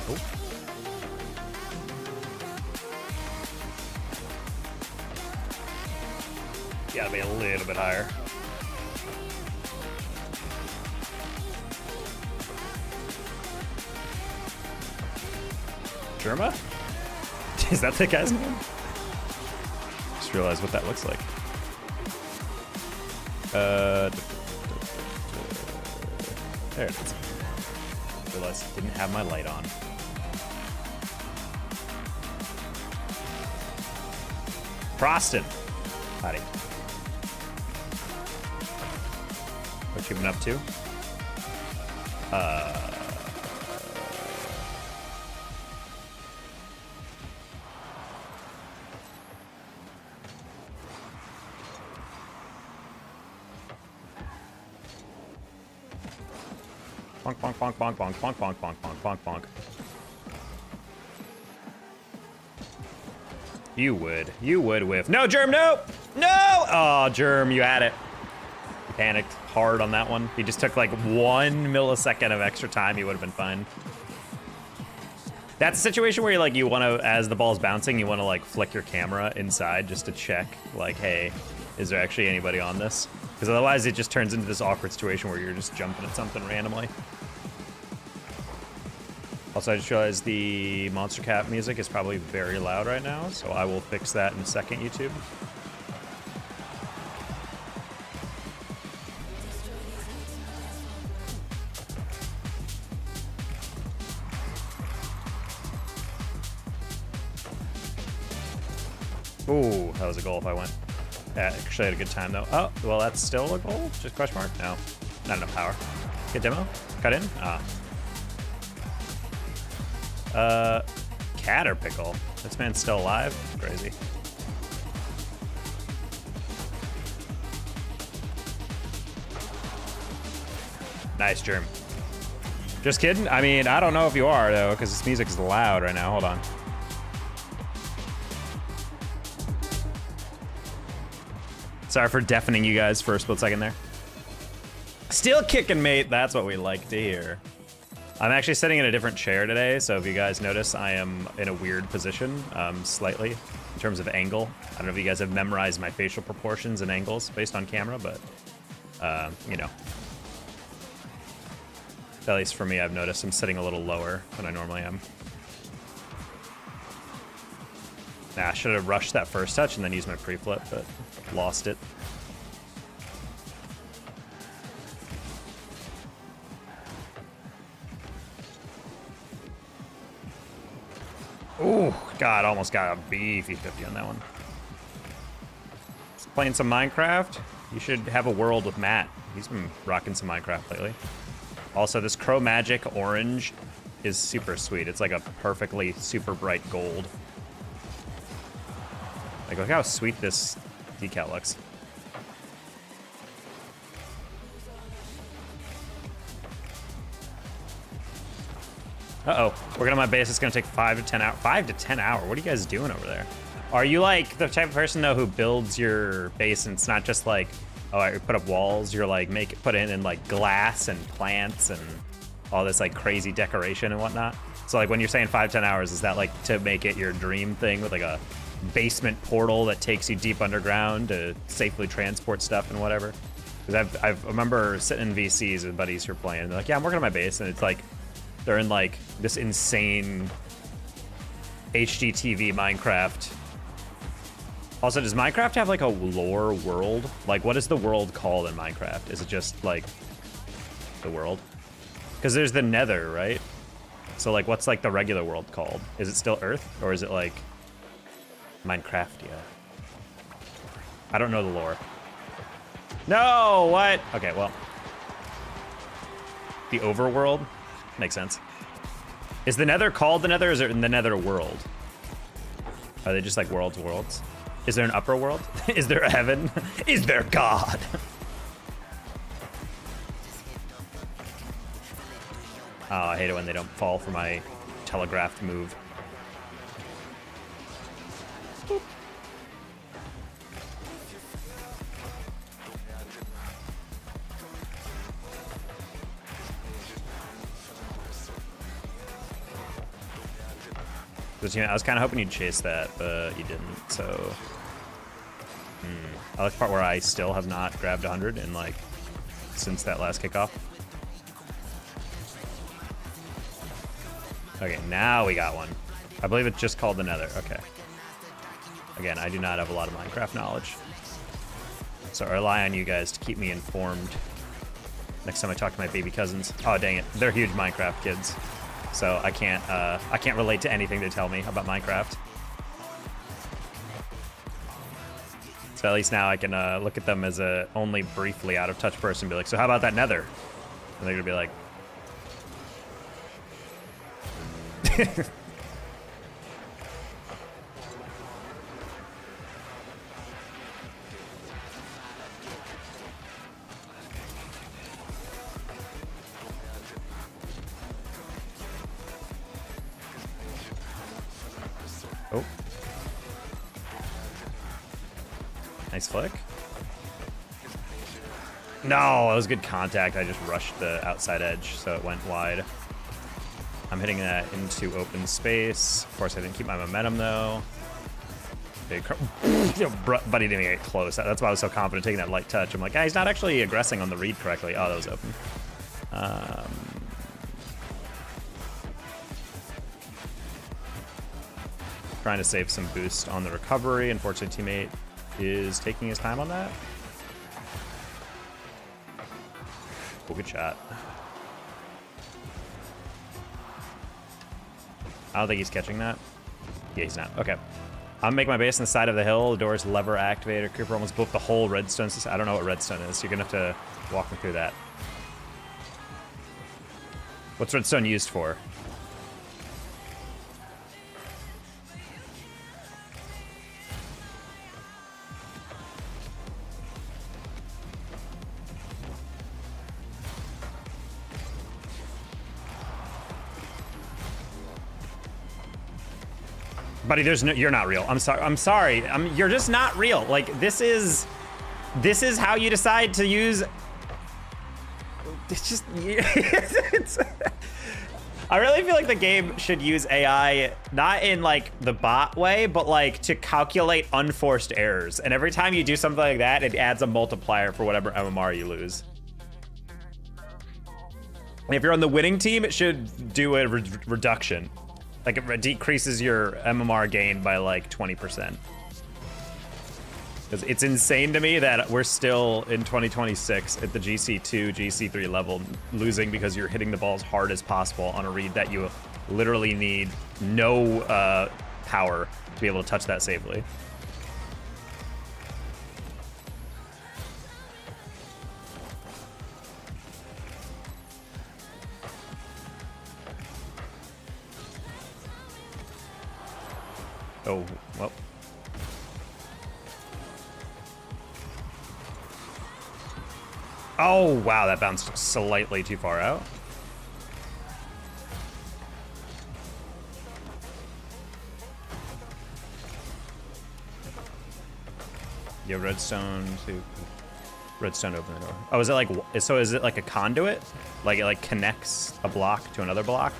Oh. Gotta be a little bit higher. Germa? Is that the guy's name? Just realized what that looks like. There it is. Realized I didn't have my light on. Frosted. Howdy. What you been up to? Bonk, bonk, bonk, bonk, bonk, bonk, bonk, bonk, bonk, bonk, bonk. You would whiff. No, Germ, no! No! Oh, Germ, you had it. You panicked hard on that one. He just took like 1 millisecond of extra time, he would have been fine. That's a situation where you want to, as the ball's bouncing, you want to like flick your camera inside just to check, like, hey, is there actually anybody on this? Because otherwise it just turns into this awkward situation where you're just jumping at something randomly. Also, I just realized the Monster Cat music is probably very loud right now, so I will fix that in a second, YouTube. Ooh, that was a goal if I went. Actually, I had a good time, though. Oh, well, that's still a goal? Just question mark? No. Not enough power. Good demo? Cut in? Ah. Cat or pickle? This man's still alive? Crazy. Nice, Germ. Just kidding? I mean, I don't know if you are, though, because this music is loud right now. Hold on. Sorry for deafening you guys for a split second there. Still kicking, mate. That's what we like to hear. I'm actually sitting in a different chair today, so if you guys notice, I am in a weird position, slightly, in terms of angle. I don't know if you guys have memorized my facial proportions and angles based on camera, but, you know. At least for me, I've noticed I'm sitting a little lower than I normally am. Nah, I should have rushed that first touch and then used my pre-flip, but lost it. Ooh, God, almost got a beefy 50 on that one. Just playing some Minecraft. You should have a world with Matt. He's been rocking some Minecraft lately. Also, this Crow Magic orange is super sweet. It's like a perfectly super bright gold. Like, look how sweet this decal looks. Uh-oh, working on my base, it's gonna take 5 to 10 hours. 5 to 10 hours, what are you guys doing over there? Are you like the type of person though who builds your base and it's not just like, oh, I put up walls, you're like, put in like glass and plants and all this like crazy decoration and whatnot? So like when you're saying 5 to 10 hours, is that like to make it your dream thing with like a basement portal that takes you deep underground to safely transport stuff and whatever? Because I remember sitting in VCs with buddies who are playing, and they're like, yeah, I'm working on my base, and it's like, they're in like this insane HDTV Minecraft. Also, does Minecraft have like a lore world? Like, what is the world called in Minecraft? Is it just like the world? Because there's the Nether, right? So like, what's like the regular world called? Is it still Earth, or is it like Minecraftia? I don't know the lore. No, what? Okay, well, the overworld. Makes sense. Is the Nether called the Nether, or is it in the Nether world? Are they just like worlds? Is there an upper world? Is there a heaven? Is there God? Oh, I hate it when they don't fall for my telegraphed move. Boop. I was kind of hoping you'd chase that, but you didn't, so... I like the part where I still have not grabbed 100 in, like, since that last kickoff. Okay, now we got one. I believe it's just called the Nether. Okay. Again, I do not have a lot of Minecraft knowledge. So I rely on you guys to keep me informed next time I talk to my baby cousins. Oh, dang it. They're huge Minecraft kids. So I can't relate to anything they tell me about Minecraft. So at least now I can look at them as a only briefly out of touch person and be like, so how about that Nether? And they're gonna be like, oh. Nice flick. No, that was good contact. I just rushed the outside edge, so it went wide. I'm hitting that into open space. Of course, I didn't keep my momentum, though. Buddy didn't get close. That's why I was so confident taking that light touch. I'm like, he's not actually aggressing on the read correctly. Oh, that was open. Trying to save some boost on the recovery. Unfortunately, teammate is taking his time on that. Oh, good shot. I don't think he's catching that. Yeah, he's not. Okay. I'm making my base on the side of the hill. The door's lever activator. Creeper almost blew up the whole redstone system. I don't know what redstone is. So you're going to have to walk me through that. What's redstone used for? Buddy, there's no, you're not real. I'm sorry. You're just not real. Like, this is how you decide to use. It's just, I really feel like the game should use AI, not in like the bot way, but like to calculate unforced errors. And every time you do something like that, it adds a multiplier for whatever MMR you lose. And if you're on the winning team, it should do a reduction. Like it decreases your MMR gain by like 20%. Because it's insane to me that we're still in 2026 at the GC2, GC3 level, losing because you're hitting the ball as hard as possible on a read that you literally need no power to be able to touch that safely. Oh, well. Oh, wow, that bounced slightly too far out. Yeah, redstone to redstone open the door. Oh, is it like, so is it like a conduit? Like it like connects a block to another block?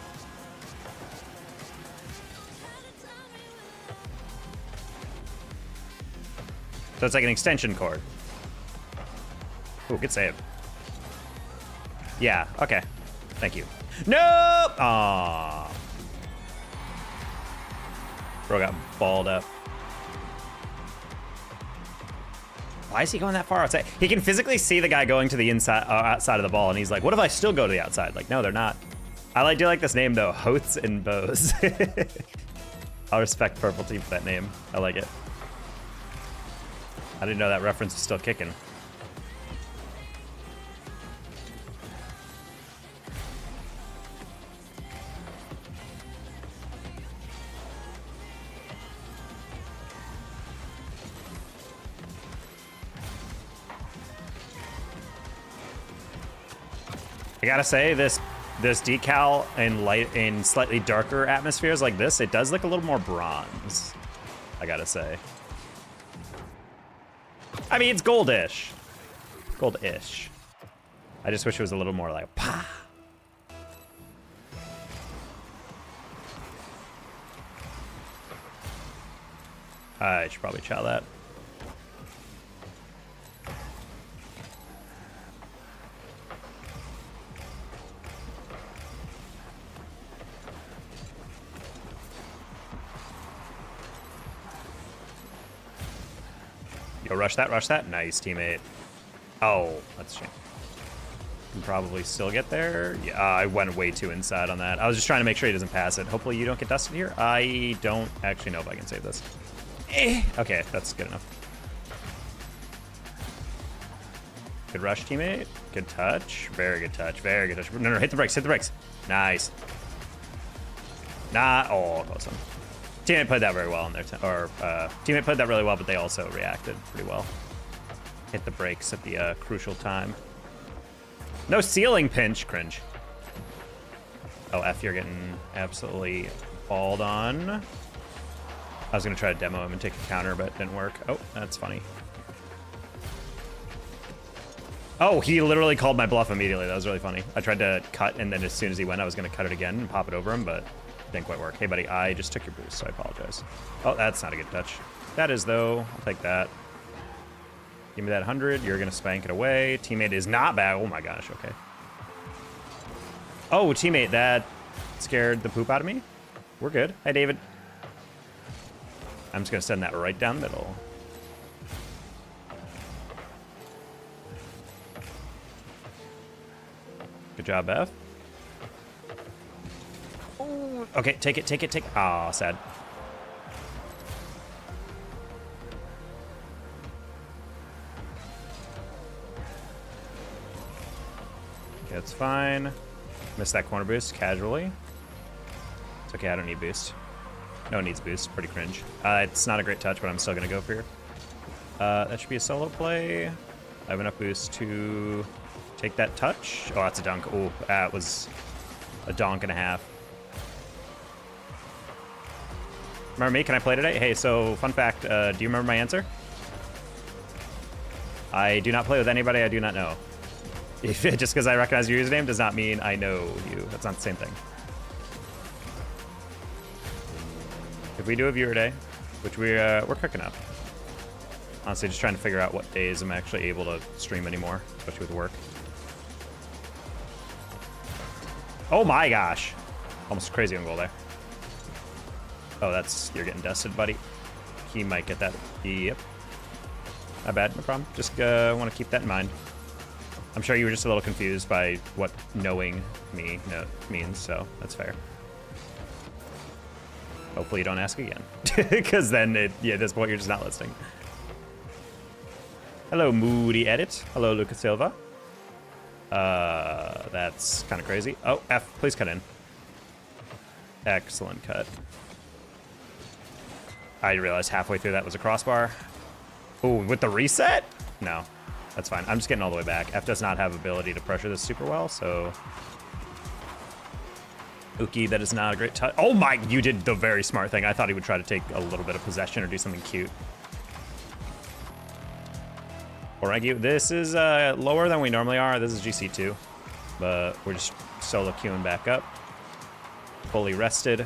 So it's like an extension cord. Ooh, good save. Yeah, okay. Thank you. Nope! Aww. Bro got balled up. Why is he going that far outside? He can physically see the guy going to the inside, outside of the ball, and he's like, what if I still go to the outside? Like, no, they're not. I do like this name, though. Hoats and Bows. I'll respect Purple Team for that name. I like it. I didn't know that reference was still kicking. I gotta say, this decal in slightly darker atmospheres like this, it does look a little more bronze. I gotta say. I mean, it's goldish. Goldish. I just wish it was a little more like, pah. I should probably chow that. Yo, rush that, rush that. Nice, teammate. Oh, that's a shame. Can probably still get there. Yeah, I went way too inside on that. I was just trying to make sure he doesn't pass it. Hopefully you don't get dusted here. I don't actually know if I can save this. Okay, that's good enough. Good rush, teammate. Good touch. Very good touch. Very good touch. No, no, hit the brakes. Hit the brakes. Nice. Nah. Oh, close one. Teammate played that very well in there. Teammate played that really well, but they also reacted pretty well. Hit the brakes at the crucial time. No ceiling pinch. Cringe. Oh, F, you're getting absolutely balled on. I was going to try to demo him and take a counter, but it didn't work. Oh, that's funny. Oh, he literally called my bluff immediately. That was really funny. I tried to cut, and then as soon as he went, I was going to cut it again and pop it over him, but it didn't quite work. Hey, buddy, I just took your boost, so I apologize. Oh, that's not a good touch. That is, though. I'll take that. Give me that 100. You're going to spank it away. Teammate is not back. Oh, my gosh. Okay. Oh, teammate, that scared the poop out of me. We're good. Hi, David. I'm just going to send that right down the middle. Good job, F. Oh, okay, take it, take it, take it. Ah, sad. Okay, that's fine. Missed that corner boost casually. It's okay, I don't need boost. No one needs boost, pretty cringe. It's not a great touch, but I'm still gonna go for here. That should be a solo play. I have enough boost to take that touch. Oh, that's a dunk. Oh, that was a donk and a half. Remember me? Can I play today? Hey, so fun fact, do you remember my answer? I do not play with anybody I do not know. Just because I recognize your username does not mean I know you. That's not the same thing. If we do a viewer day, which we're cooking up. Honestly, just trying to figure out what days I'm actually able to stream anymore, especially with work. Oh my gosh. Almost crazy on goal there. Oh, you're getting dusted, buddy. He might get that. Yep. Not bad, no problem. Just want to keep that in mind. I'm sure you were just a little confused by what knowing me means, so that's fair. Hopefully you don't ask again, because then at this point you're just not listening. Hello, Moody Edit. Hello, Lucas Silva. That's kind of crazy. Oh, F, please cut in. Excellent cut. I realized halfway through that was a crossbar. Ooh, with the reset? No, that's fine. I'm just getting all the way back. F does not have ability to pressure this super well, so. Uki, that is not a great touch. Oh my, you did the very smart thing. I thought he would try to take a little bit of possession or do something cute. Oregu, this is lower than we normally are. This is GC2, but we're just solo queuing back up. Fully rested.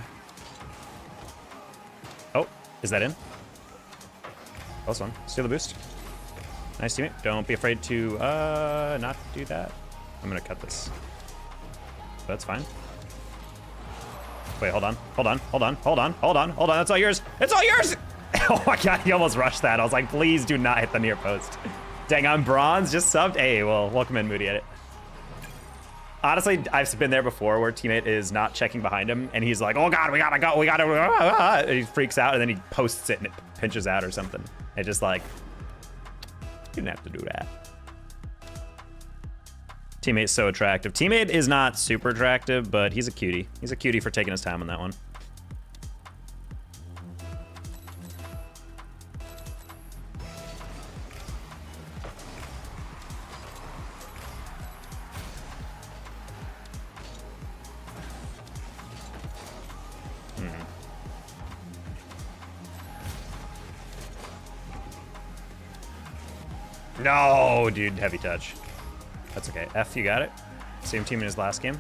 Oh, is that in? Close one. Steal the boost. Nice teammate. Don't be afraid to not do that. I'm gonna cut this. That's fine. Wait, hold on. Hold on. Hold on. Hold on. Hold on. Hold on. That's all yours. It's all yours! Oh my god, he almost rushed that. I was like, please do not hit the near post. Dang, I'm bronze, just subbed. Hey, well, welcome in, Moody Edit. Honestly, I've been there before where teammate is not checking behind him, and he's like, oh god, we gotta go, we gotta, and he freaks out, and then he posts it, and it pinches out or something. It's just like, you didn't have to do that. Teammate's so attractive. Teammate is not super attractive, but he's a cutie. He's a cutie for taking his time on that one. No, dude, heavy touch. That's okay. F, you got it. Same team in his last game.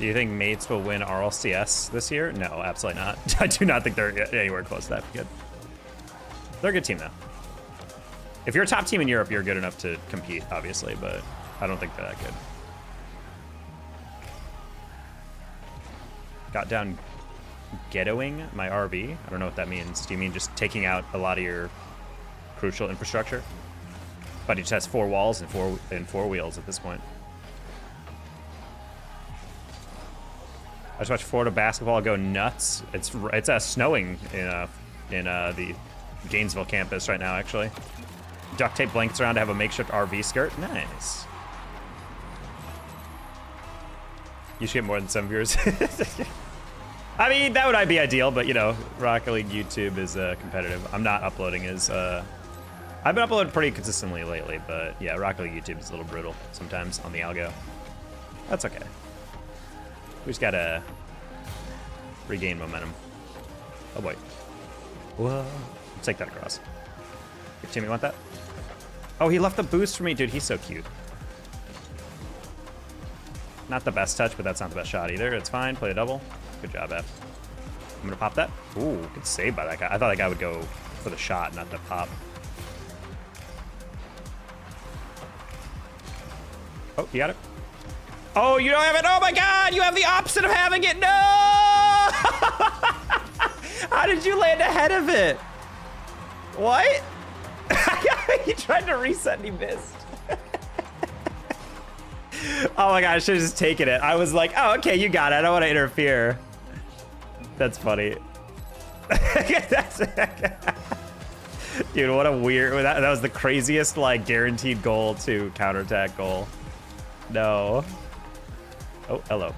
Do you think mates will win RLCS this year? No, absolutely not. I do not think they're anywhere close to that good. They're a good team, though. If you're a top team in Europe, you're good enough to compete, obviously, but I don't think they're that good. Got down ghettoing my RV. I don't know what that means. Do you mean just taking out a lot of your crucial infrastructure? But he just has 4 walls and four wheels at this point. I just watched Florida basketball go nuts. It's snowing in the Gainesville campus right now, actually. Duct tape blankets around to have a makeshift RV skirt. Nice. You should get more than 7 viewers. I mean, that would be ideal, but you know, Rocket League YouTube is competitive. I'm not uploading as I've been uploading pretty consistently lately, but yeah, Rocket League YouTube is a little brutal sometimes on the algo. That's okay. We just gotta regain momentum. Oh boy. Whoa. Let's take that across. Here, Tim, you want that? Oh, he left the boost for me. Dude, he's so cute. Not the best touch, but that's not the best shot either. It's fine. Play a double. Good job, F. I'm gonna pop that. Ooh, good save by that guy. I thought that guy would go for the shot, not the pop. Oh, you got it? Oh, you don't have it? Oh my God, you have the opposite of having it. No! How did you land ahead of it? What? He tried to reset and he missed. Oh my God, I should have just taken it. I was like, oh, okay, you got it. I don't want to interfere. That's funny. Dude, what a weird, that was the craziest like guaranteed goal to counterattack goal. No. Oh, hello.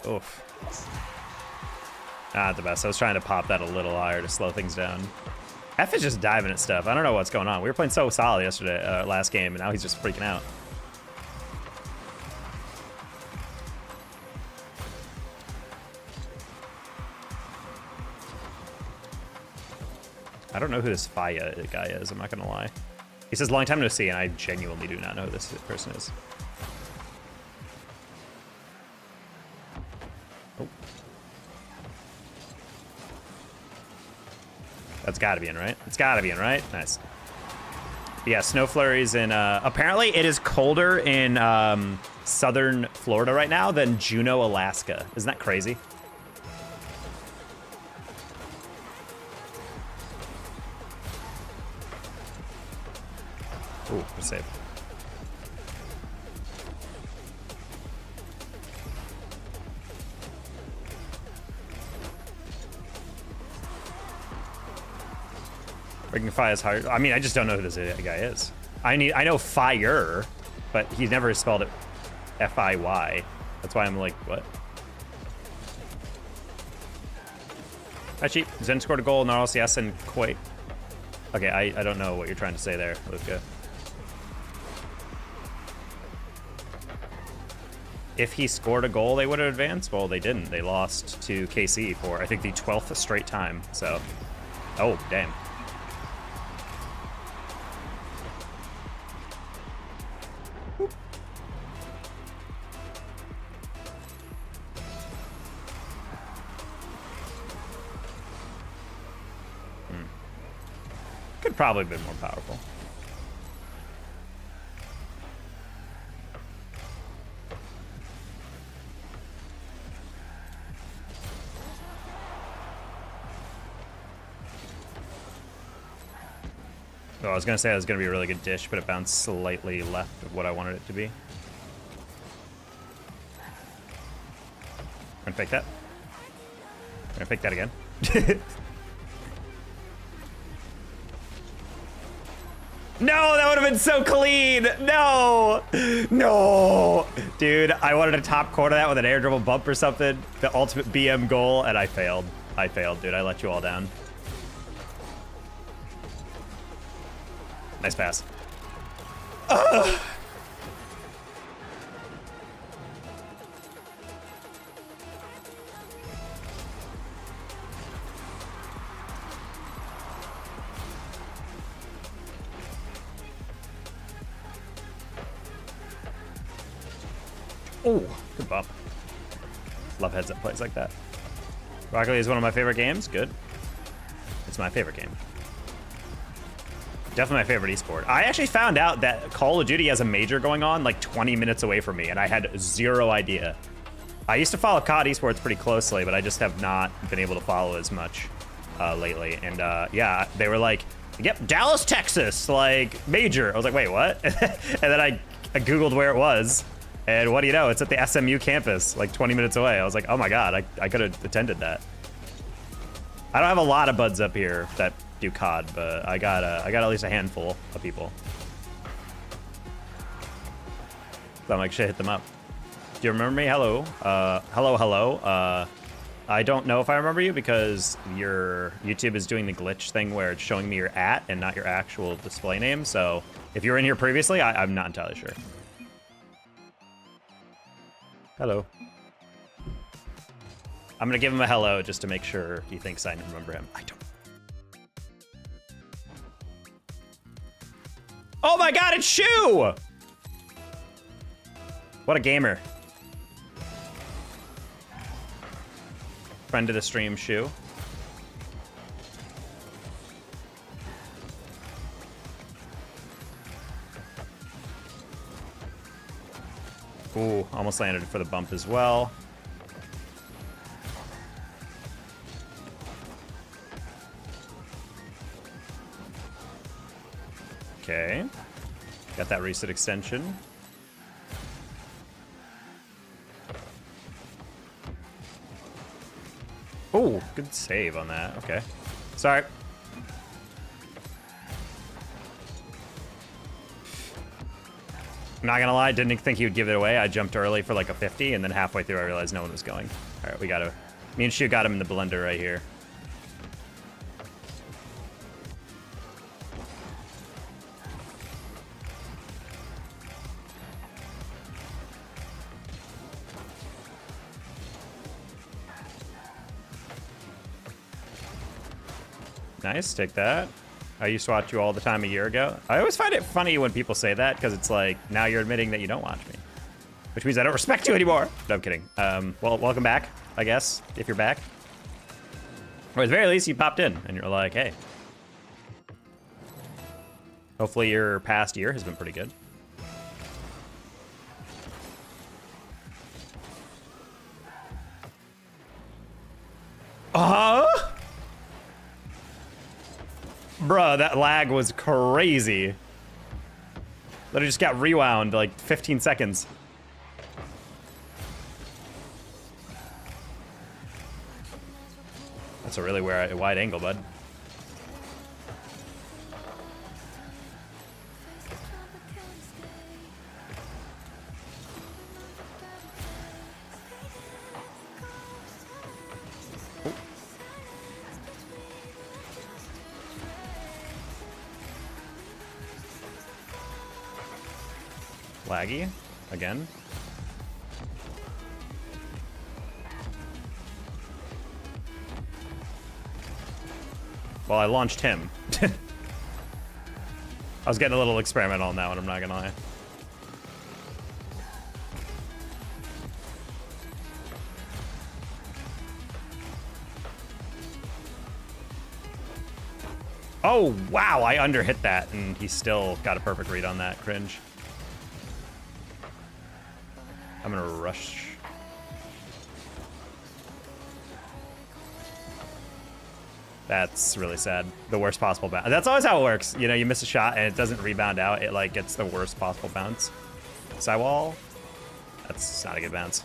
Oof. Not the best. I was trying to pop that a little higher to slow things down. F is just diving at stuff. I don't know what's going on. We were playing so solid yesterday, last game, and now he's just freaking out. I don't know who this Faya guy is, I'm not gonna lie. He says long time no see, and I genuinely do not know who this person is. Oh. That's gotta be in, right? It's gotta be in, right? Nice. Yeah, snow flurries in, apparently it is colder in southern Florida right now than Juneau, Alaska. Isn't that crazy? Ooh, good save. Breaking Fire is hard. I mean, I just don't know who this guy is. I know Fire, but he's never spelled it F-I-Y. That's why I'm like, what? Actually, Zen scored a goal in RLCS and Kuwait. Okay, I don't know what you're trying to say there, Luca. If he scored a goal, they would have advanced. Well, they didn't. They lost to KC for, I think, the 12th straight time. So, oh, damn. Could probably have been more powerful. Oh, I was gonna say it was gonna be a really good dish, but it bounced slightly left of what I wanted it to be. We're gonna fake that. We're gonna fake that again. No, that would have been so clean. No, no, dude. I wanted to top corner that with an air dribble bump or something. The ultimate BM goal, and I failed. I failed, dude. I let you all down. Nice pass. Ugh. Oh, good bump. Love heads up plays like that. Rocket League is one of my favorite games. Good. It's my favorite game. Definitely my favorite esport. I actually found out that Call of Duty has a major going on like 20 minutes away from me, and I had zero idea. I used to follow COD esports pretty closely, but I just have not been able to follow as much lately. And yeah, they were like, yep, Dallas, Texas, like major. I was like, wait, what? And then I Googled where it was. And what do you know? It's at the SMU campus, like 20 minutes away. I was like, oh my God, I could have attended that. I don't have a lot of buds up here that do COD, but I got at least a handful of people. So I'm like, should hit them up. Do you remember me? Hello. Hello. I don't know if I remember you because your YouTube is doing the glitch thing where it's showing me your @ and not your actual display name. So if you were in here previously, I'm not entirely sure. Hello. I'm gonna give him a hello just to make sure he thinks I remember him. I don't. Oh my God, it's Shu! What a gamer. Friend of the stream, Shu. Ooh, almost landed for the bump as well. Okay. Got that reset extension. Oh, good save on that. Okay. Sorry. Not gonna lie, didn't think he would give it away. I jumped early for like a 50, and then halfway through I realized no one was going. All right, we gotta... Me and Shu got him in the blender right here. Nice, take that. I used to watch you all the time a year ago. I always find it funny when people say that because it's like, now you're admitting that you don't watch me. Which means I don't respect you anymore. No, I'm kidding. Well, welcome back, I guess, if you're back. Or at the very least, you popped in and you're like, hey. Hopefully your past year has been pretty good. Bruh, that lag was crazy. Literally just got rewound like 15 seconds. That's a really wide angle, bud. Laggy again. Well, I launched him. I was getting a little experimental on that one, I'm not gonna lie. Oh, wow, I underhit that, and he still got a perfect read on that. Cringe. I'm gonna rush. That's really sad. The worst possible bounce. That's always how it works. You know, you miss a shot and it doesn't rebound out. It like gets the worst possible bounce. Sidewall. That's not a good bounce.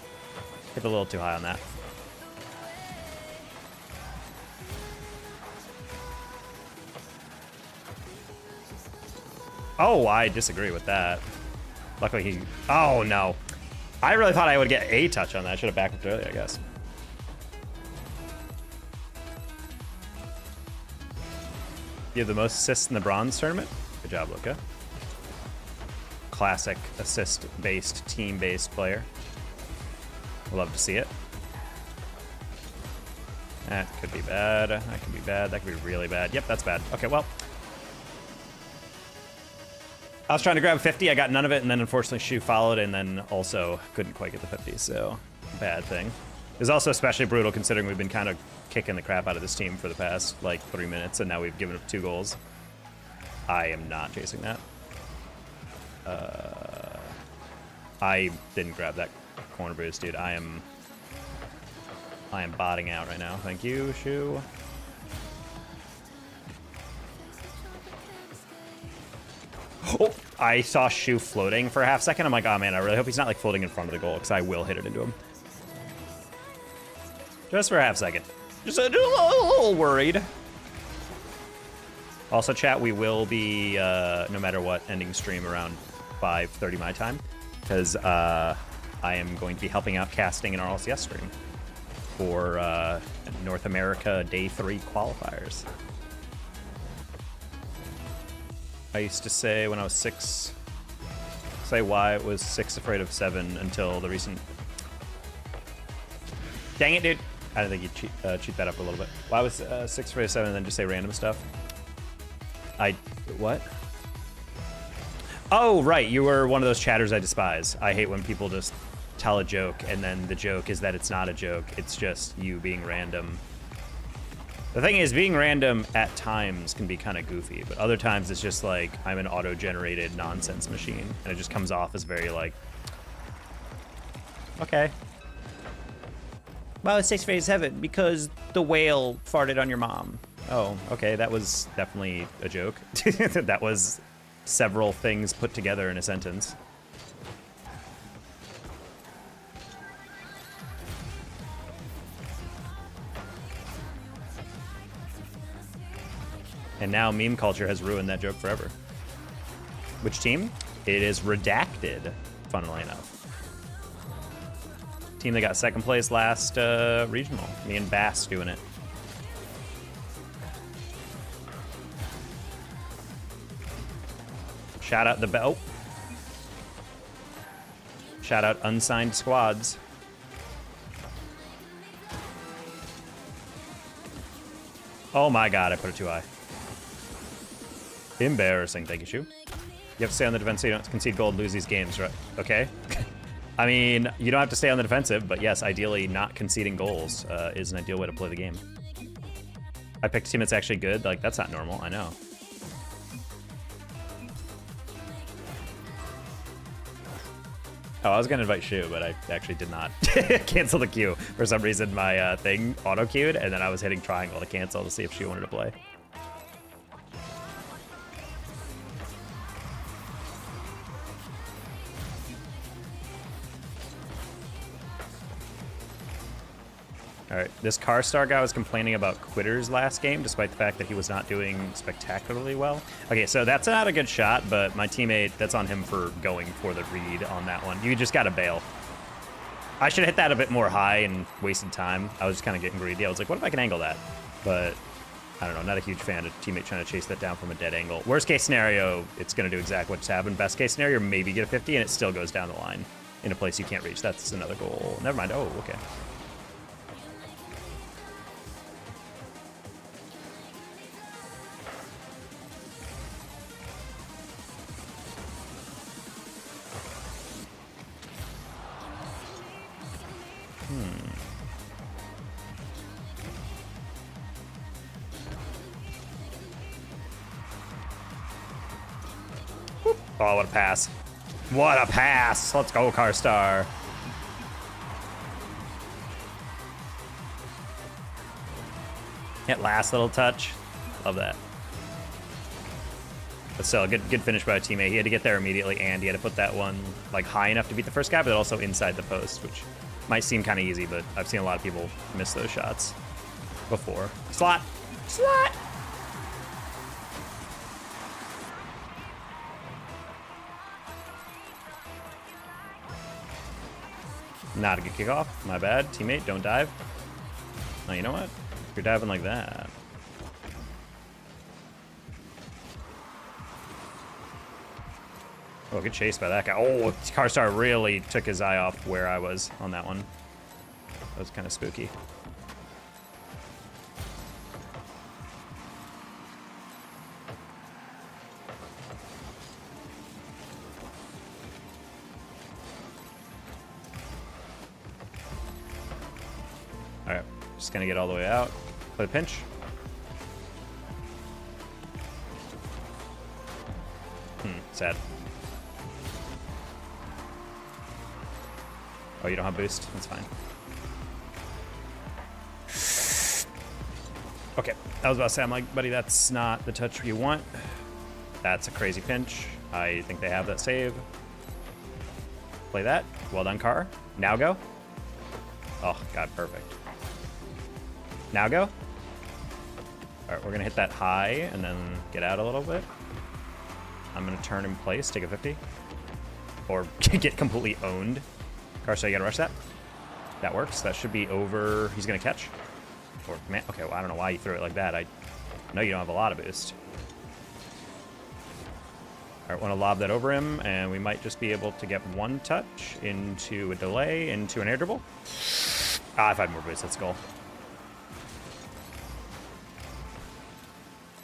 Hit a little too high on that. Oh, I disagree with that. Luckily he... Oh, no. I really thought I would get a touch on that. I should have backed up earlier, I guess. You have the most assists in the bronze tournament. Good job, Luca. Classic assist-based, team-based player. Love to see it. That could be bad. That could be bad. That could be really bad. Yep, that's bad. Okay, well. I was trying to grab 50, I got none of it, and then unfortunately Shu followed, and then also couldn't quite get the 50, so bad thing. It was also especially brutal considering we've been kind of kicking the crap out of this team for the past, like, 3 minutes, and now we've given up 2 goals. I am not chasing that. I didn't grab that corner boost, dude. I am botting out right now. Thank you, Shu. Oh, I saw Shu floating for a half second. I'm like, oh man, I really hope he's not like floating in front of the goal because I will hit it into him. Just for a half second. Just a little worried. Also, chat, we will be, no matter what, ending stream around 5:30 my time because I am going to be helping out casting in our LCS stream for North America Day 3 qualifiers. I used to say when I was 6, say why it was 6 afraid of 7 until the recent... Dang it, dude. I don't think you'd cheat that up a little bit. Why was 6 afraid of 7 and then just say random stuff? What? Oh, right. You were one of those chatters I despise. I hate when people just tell a joke and then the joke is that it's not a joke. It's just you being random. The thing is, being random at times can be kind of goofy, but other times it's just like I'm an auto-generated nonsense machine, and it just comes off as very like, okay. Well, it's 6 phase heaven because the whale farted on your mom. Oh, okay, that was definitely a joke. That was several things put together in a sentence. And now meme culture has ruined that joke forever. Which team? It is Redacted, funnily enough. Team that got 2nd place last regional. Me and Bass doing it. Shout out the belt. Shout out unsigned squads. Oh my god, I put it too high. Embarrassing, thank you, Shu. You have to stay on the defense so you don't concede goal and lose these games, right? Okay. I mean, you don't have to stay on the defensive, but yes, ideally not conceding goals is an ideal way to play the game. I picked a team that's actually good. Like, that's not normal, I know. Oh, I was gonna invite Shu, but I actually did not. Cancel the queue. For some reason, my thing auto-queued, and then I was hitting triangle to cancel to see if Shu wanted to play. All right, this Car Star guy was complaining about quitters last game, despite the fact that he was not doing spectacularly well. Okay, so that's not a good shot, but my teammate, that's on him for going for the read on that one. You just gotta bail. I should have hit that a bit more high and wasted time. I was just kind of getting greedy. I was like, what if I can angle that? But I don't know, not a huge fan of teammate trying to chase that down from a dead angle. Worst case scenario, it's gonna do exactly what just happened. Best case scenario, maybe get a 50 and it still goes down the line in a place you can't reach. That's another goal. Never mind, oh, okay. Oh, what a pass. What a pass. Let's go, Car Star. That last little touch. Love that. But still, good finish by a teammate. He had to get there immediately, and he had to put that one like high enough to beat the first guy, but also inside the post, which might seem kind of easy, but I've seen a lot of people miss those shots before. Slot. Slot. Not a good kickoff. My bad. Teammate, don't dive. Oh, you know what? If you're diving like that. Oh, good chase by that guy. Oh, Carstar really took his eye off where I was on that one. That was kind of spooky. All right, just gonna get all the way out. Play the pinch. Sad. Oh, you don't have boost? That's fine. Okay, I was about to say, I'm like, buddy, that's not the touch you want. That's a crazy pinch. I think they have that save. Play that. Well done, Car. Now go. Oh, God, perfect. Now go. All right, we're gonna hit that high and then get out a little bit. I'm gonna turn in place, take a 50. Or get completely owned. Car, so you gotta rush that. That works. That should be over. He's gonna catch. Or, man, okay, well, I don't know why you threw it like that. I know you don't have a lot of boost. All right, want to lob that over him, and we might just be able to get one touch into a delay, into an air dribble. Ah, if I have more boost, let's go. All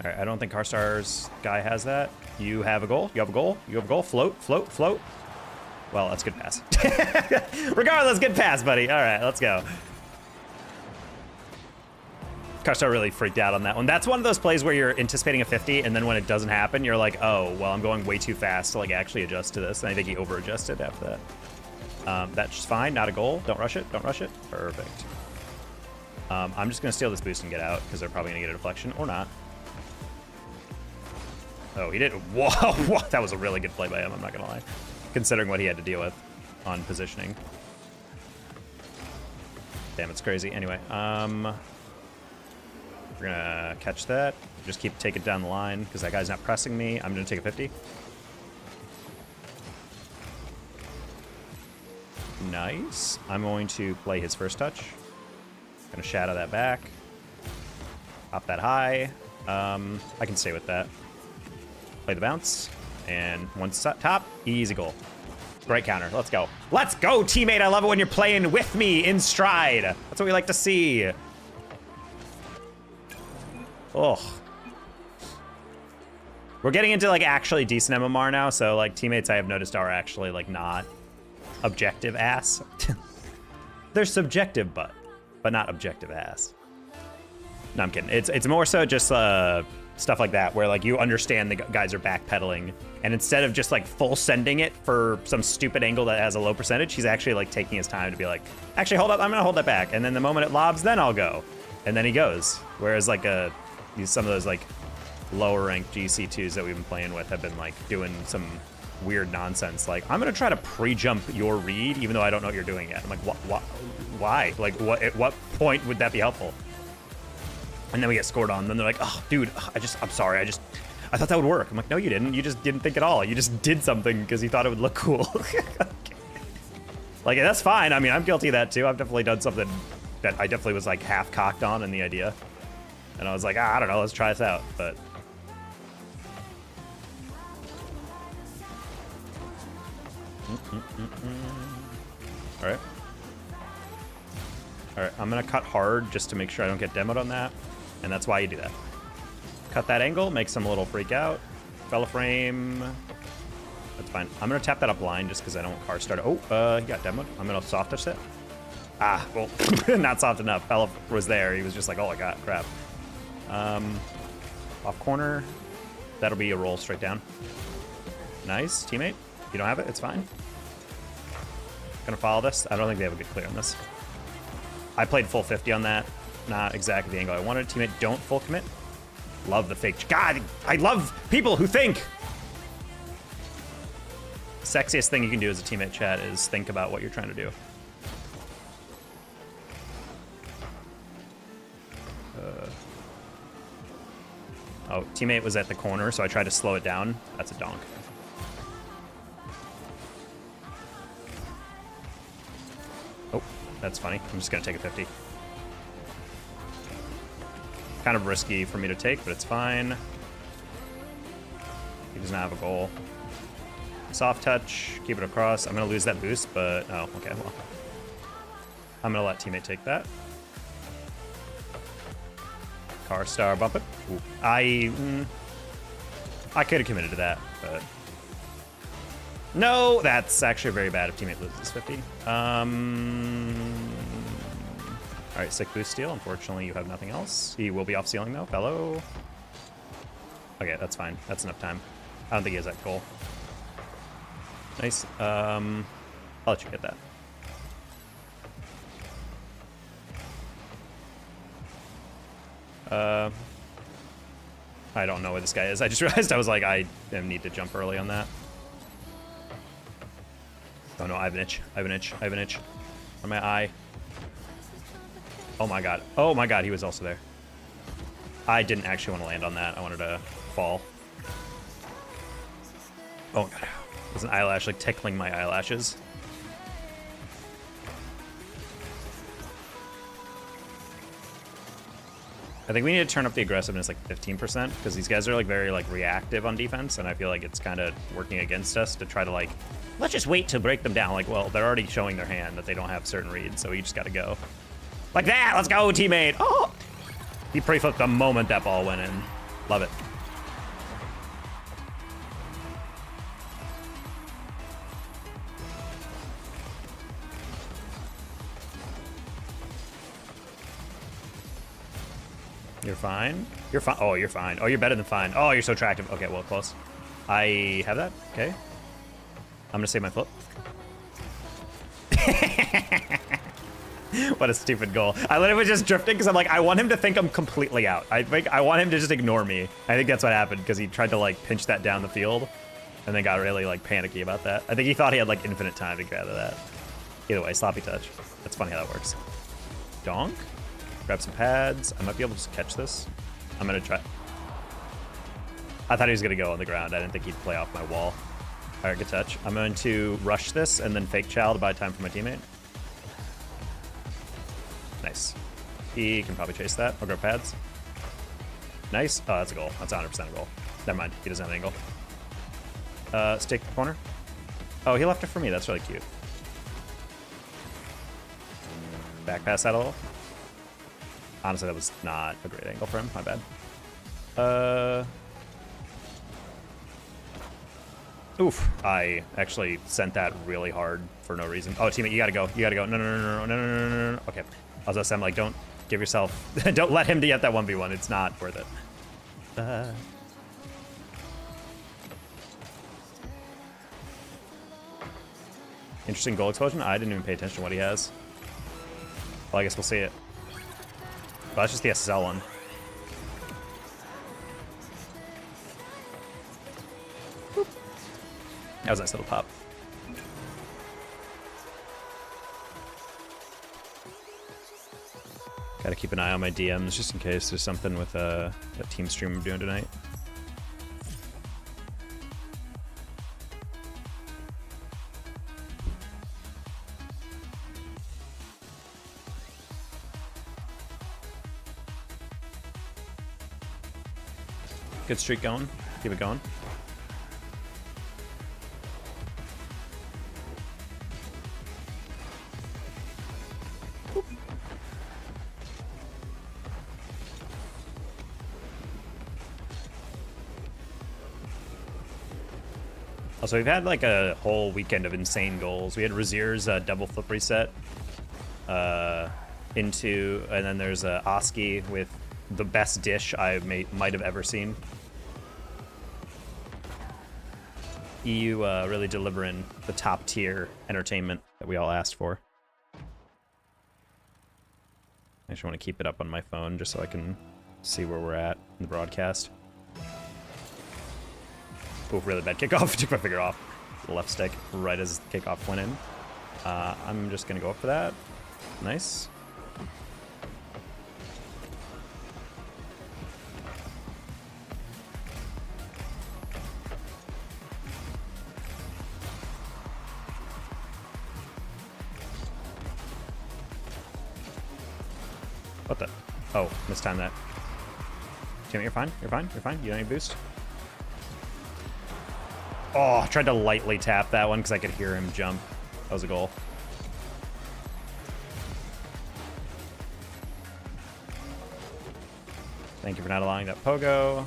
right, I don't think Carstar's guy has that. You have a goal. You have a goal. You have a goal. Float, float, float. Well, that's good pass. Regardless, good pass, buddy. All right, let's go. Carstar really freaked out on that one. That's one of those plays where you're anticipating a 50, and then when it doesn't happen, you're like, oh, well, I'm going way too fast to like actually adjust to this. And I think he over-adjusted after that. That's fine. Not a goal. Don't rush it. Don't rush it. Perfect. I'm just going to steal this boost and get out because they're probably going to get a deflection or not. Oh, he did. Whoa, that was a really good play by him. I'm not going to lie, considering what he had to deal with on positioning. Damn, it's crazy. Anyway, we're gonna catch that. Just take it down the line because that guy's not pressing me. I'm gonna take a 50. Nice. I'm going to play his first touch. Gonna shadow that back. Pop that high. I can stay with that. Play the bounce. And once top, easy goal. Great counter. Let's go. Let's go, teammate. I love it when you're playing with me in stride. That's what we like to see. Ugh. We're getting into like actually decent MMR now, so like teammates I have noticed are actually like not objective ass. They're subjective but not objective ass. No, I'm kidding. It's more so just stuff like that where like you understand the guys are backpedaling, and instead of just like full sending it for some stupid angle that has a low percentage, he's actually like taking his time to be like, actually hold up, I'm gonna hold that back, and then the moment it lobs, then I'll go, and then he goes. Whereas like some of those like lower ranked GC2s that we've been playing with have been like doing some weird nonsense. Like, I'm gonna try to pre-jump your read even though I don't know what you're doing yet. I'm like, what? Why? Like, at what point would that be helpful? And then we get scored on. Then they're like, oh, dude, I'm sorry. I thought that would work. I'm like, no, you didn't. You just didn't think at all. You just did something because you thought it would look cool. Like, that's fine. I mean, I'm guilty of that too. I've definitely done something that I definitely was like half cocked on in the idea. And I was like, I don't know, let's try this out. But all right. All right, I'm gonna cut hard just to make sure I don't get demoed on that. And that's why you do that. Cut that angle, makes them a little freak out. Fella frame. That's fine. I'm gonna tap that up line just because I don't want car start. Oh, he got demoed. I'm gonna soft touch that. Ah, well, not soft enough. Fella was there. He was just like, oh, I got crap. Off corner. That'll be a roll straight down. Nice, teammate. You don't have it, it's fine. Gonna follow this. I don't think they have a good clear on this. I played full 50 on that. Not exactly the angle I wanted. Teammate, don't full commit. Love the fake. God, I love people who think. The sexiest thing you can do as a teammate, chat, is think about what you're trying to do. Oh, teammate was at the corner, so I tried to slow it down. That's a donk. Oh, that's funny. I'm just gonna take a 50. Kind of risky for me to take, but it's fine. He does not have a goal. Soft touch, keep it across. I'm gonna lose that boost, but oh, okay, well. I'm gonna let teammate take that. Car star bump it. Ooh. I could have committed to that, but no, that's actually very bad if teammate loses 50. All right, sick boost steal. Unfortunately, you have nothing else. He will be off ceiling though, fellow. Okay, that's fine. That's enough time. I don't think he has that goal. Nice. I'll let you get that. I don't know where this guy is. I just realized I was like, I need to jump early on that. Oh no, I have an itch. I have an itch. I have an itch on my eye. Oh my god. Oh my god, he was also there. I didn't actually want to land on that. I wanted to fall. Oh god. There's an eyelash like tickling my eyelashes. I think we need to turn up the aggressiveness like 15% because these guys are like very like reactive on defense, and I feel like it's kind of working against us to try to like, let's just wait to break them down. Like, well, they're already showing their hand that they don't have certain reads, so we just got to go. Like that! Let's go, teammate! Oh! He pre-flipped the moment that ball went in. Love it. You're fine. You're fine. Oh, you're fine. Oh, you're better than fine. Oh, you're so attractive. Okay, well, close. I have that. Okay. I'm gonna save my flip. What a stupid goal. I literally was just drifting because I'm like, I want him to think I'm completely out. I want him to just ignore me. I think that's what happened because he tried to like pinch that down the field and then got really like panicky about that. I think he thought he had like infinite time to gather that. Either way, sloppy touch. That's funny how that works. Donk. Grab some pads. I might be able to just catch this. I'm gonna try. I thought he was gonna go on the ground. I didn't think he'd play off my wall. All right, good touch. I'm going to rush this and then fake chow to buy time for my teammate. Nice. He can probably chase that. I'll grab pads. Nice. Oh, that's a goal. That's 100% a goal. Never mind. He doesn't have an angle. Stick the corner. Oh, he left it for me. That's really cute. Back pass that a little. Honestly, that was not a great angle for him. My bad. Oof. I actually sent that really hard for no reason. Oh, teammate, you gotta go. You gotta go. No, no, no, no, no, no, no, no, no. Okay. I was I'm like, don't give yourself... don't let him get that 1v1. It's not worth it. Interesting goal explosion. I didn't even pay attention to what he has. Well, I guess we'll see it. Well, that's just the SSL one. Boop. That was a nice little pop. Gotta keep an eye on my DMs just in case there's something with a team stream I'm doing tonight. Good streak going. Keep it going. Boop. Also, we've had like a whole weekend of insane goals. We had Razier's double flip reset into, and then there's Oski with the best dish I might have ever seen. EU really delivering the top tier entertainment that we all asked for. I actually want to keep it up on my phone just so I can see where we're at in the broadcast. Ooh, really bad kickoff. Took my finger off the left stick right as the kickoff went in. I'm just going to go up for that. Nice. What the? Oh, mistimed that. Damn it, you're fine. You're fine. You're fine. You don't need boost. Oh, I tried to lightly tap that one because I could hear him jump. That was a goal. Thank you for not allowing that pogo.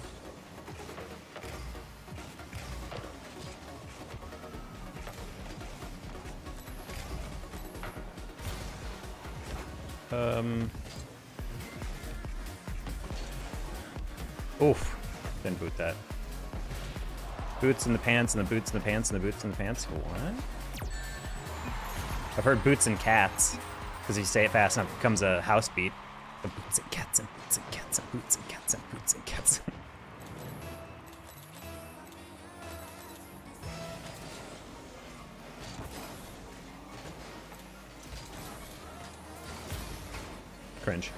Oof. Didn't boot that. Boots in the pants and the boots in the pants and the boots in the pants. What? I've heard boots and cats. Because if you say it fast enough, it becomes a house beat. The boots and cats and boots and cats and boots and cats and boots and cats. Cringe.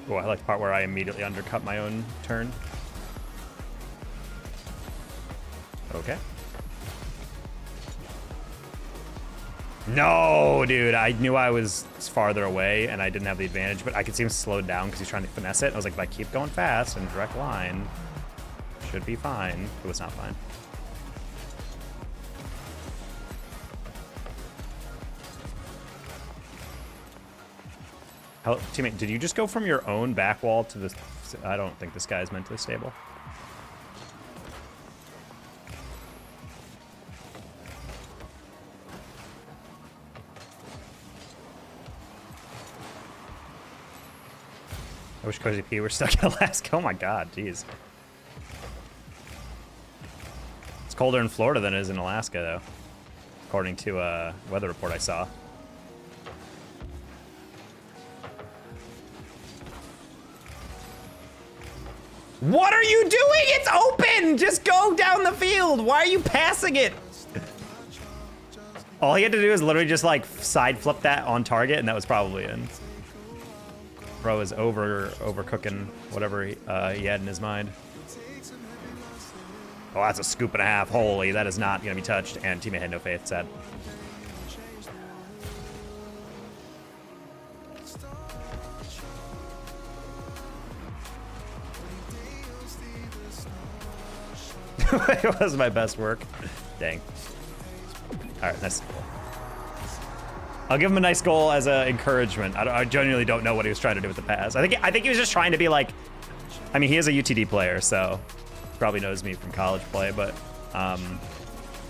Oh, I like the part where I immediately undercut my own turn. Okay. No, dude, I knew I was farther away and I didn't have the advantage, but I could see him slowed down because he's trying to finesse it. I was like, if I keep going fast and direct line, should be fine. It was not fine. Hello, teammate, did you just go from your own back wall to this? I don't think this guy is mentally stable. I wish Cozy P were stuck in Alaska. Oh my god, jeez. It's colder in Florida than it is in Alaska, though, according to a weather report I saw. What are you doing? It's open! Just go down the field! Why are you passing it? All he had to do is literally just like side flip that on target and that was probably in. Bro is overcooking whatever he had in his mind. Oh, that's a scoop and a half. Holy, that is not gonna be touched. And teammate had no faith, sad. It was my best work. Dang. All right, nice. I'll give him a nice goal as an encouragement. I genuinely don't know what he was trying to do with the pass. I think he was just trying to be like, I mean, he is a UTD player, so probably knows me from college play, but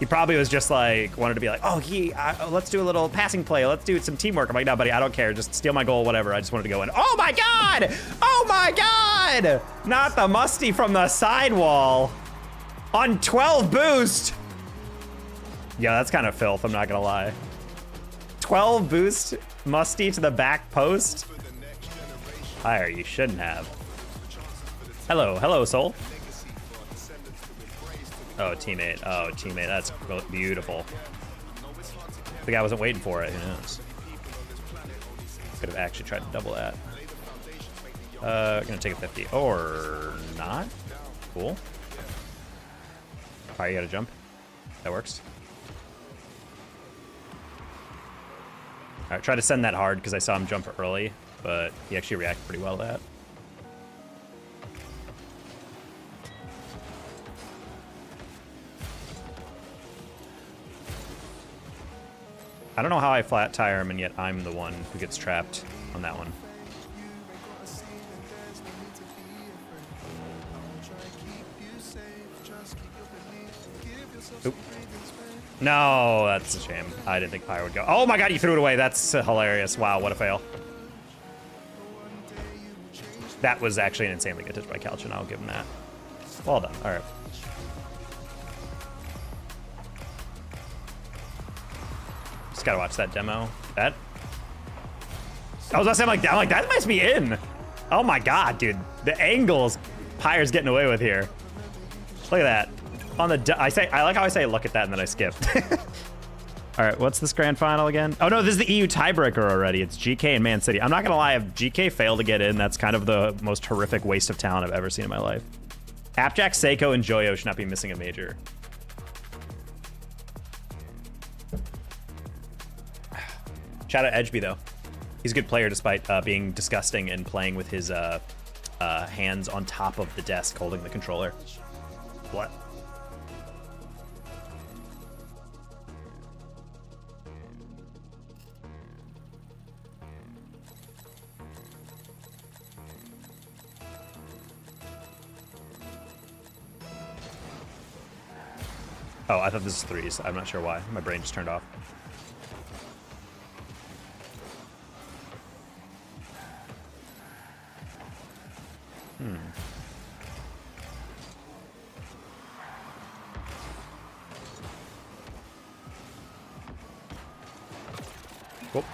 he probably was just like, wanted to be like, oh, let's do a little passing play. Let's do some teamwork. I'm like, no, buddy, I don't care. Just steal my goal, whatever. I just wanted to go in. Oh my God! Oh my God! Not the musty from the sidewall. On 12 boost. Yeah, that's kind of filth, I'm not gonna lie. 12 boost musty to the back post. Higher, you shouldn't have. Hello, soul. Oh, teammate, that's beautiful. The guy wasn't waiting for it, who knows? Could have actually tried to double that. Gonna take a 50, or not? Cool. All right, you gotta jump. That works. All right, try to send that hard because I saw him jump early, but he actually reacted pretty well to that. I don't know how I flat tire him, and yet I'm the one who gets trapped on that one. Oop. No, that's a shame. I didn't think Pyre would go. Oh my God, you threw it away. That's hilarious. Wow, what a fail. That was actually an insanely good touch by Calchin. I'll give him that. Well done. All right. Just gotta watch that demo. That. I was about to say, I'm like, that must be in. Oh my God, dude. The angles Pyre's getting away with here. Look at that. On the, I like how I say look at that and then I skip. All right, what's this grand final again? Oh no, this is the EU tiebreaker already. It's GK and Man City. I'm not gonna lie, if GK failed to get in, that's kind of the most horrific waste of talent I've ever seen in my life. Appjack, Seiko, and Joyo should not be missing a major. Shout out Edgeby though. He's a good player despite being disgusting and playing with his hands on top of the desk holding the controller. What? Oh, I thought this was threes. I'm not sure why. My brain just turned off. Cool.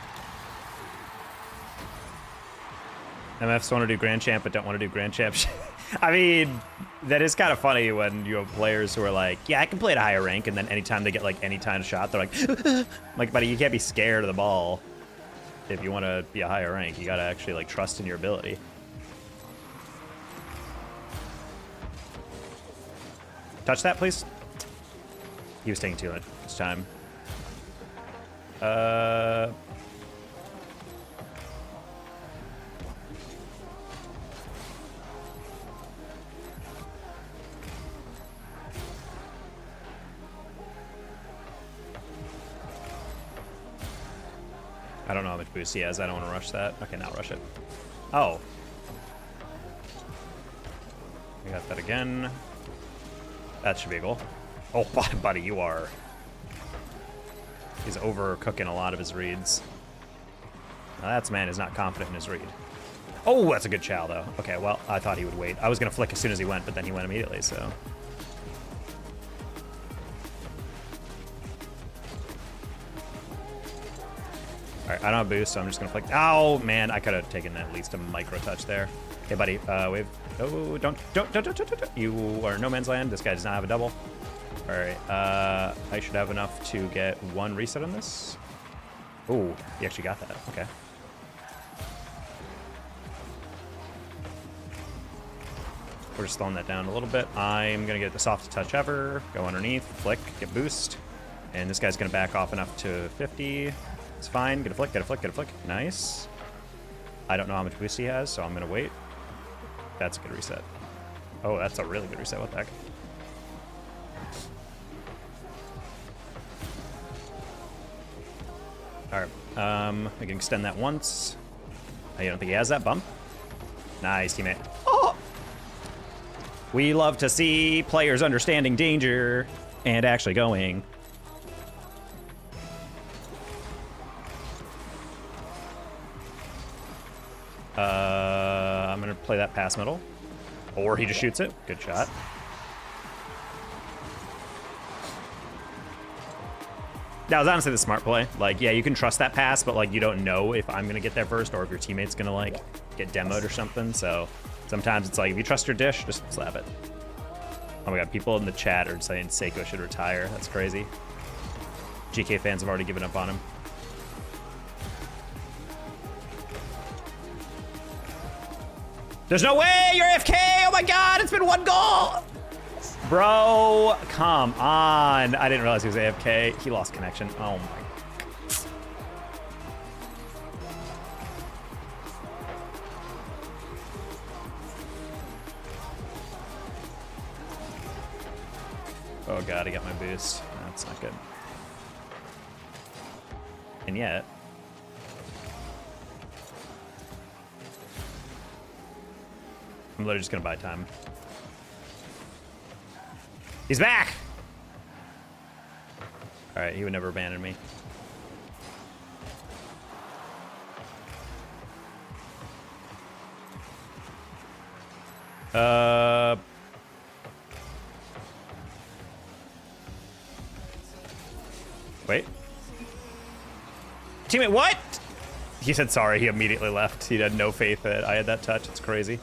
MFs want to do Grand Champ, but don't want to do Grand Champ. I mean, that is kind of funny when you have players who are like, yeah, I can play at a higher rank, and then anytime they get like any kind of shot, they're like, like, buddy, you can't be scared of the ball. If you want to be a higher rank, you got to actually like trust in your ability. Touch that, please. He was taking too much time. I don't know how much boost he has. I don't want to rush that. Okay, now rush it. Oh. We got that again. That should be a goal. Oh, buddy, you are... He's overcooking a lot of his reads. Now that's man is not confident in his read. Oh, that's a good chow, though. Okay, well, I thought he would wait. I was going to flick as soon as he went, but then he went immediately, so... Alright, I don't have boost, so I'm just going to flick... Oh, man, I could have taken at least a micro touch there. Okay, buddy, wave... Oh, don't. You are no man's land. This guy does not have a double. All right, I should have enough to get one reset on this. Oh, he actually got that. Okay. We're just slowing that down a little bit. I'm gonna get the softest touch ever. Go underneath, flick, get boost. And this guy's gonna back off enough to 50. It's fine, get a flick, get a flick, get a flick. Nice. I don't know how much boost he has, so I'm gonna wait. That's a good reset. Oh, that's a really good reset. What the heck? Alright, we can extend that once. I don't think he has that bump. Nice, teammate. Oh! We love to see players understanding danger and actually going. I'm gonna play that pass middle. Or he just shoots it. Good shot. That was honestly the smart play. Like, yeah, you can trust that pass, but like you don't know if I'm gonna get there first or if your teammate's gonna like get demoed or something. So sometimes it's like, if you trust your dish, just slap it. Oh my god, people in the chat are saying Seiko should retire. That's crazy. GK fans have already given up on him. There's no way you're AFK! Oh my god, it's been one goal! Bro, come on. I didn't realize he was AFK. He lost connection. Oh my. Oh god, I got my boost. That's not good. And yet... I'm literally just gonna buy time. He's back! Alright, he would never abandon me. Wait. Teammate, what? He said sorry, he immediately left. He had no faith that I had that touch. It's crazy.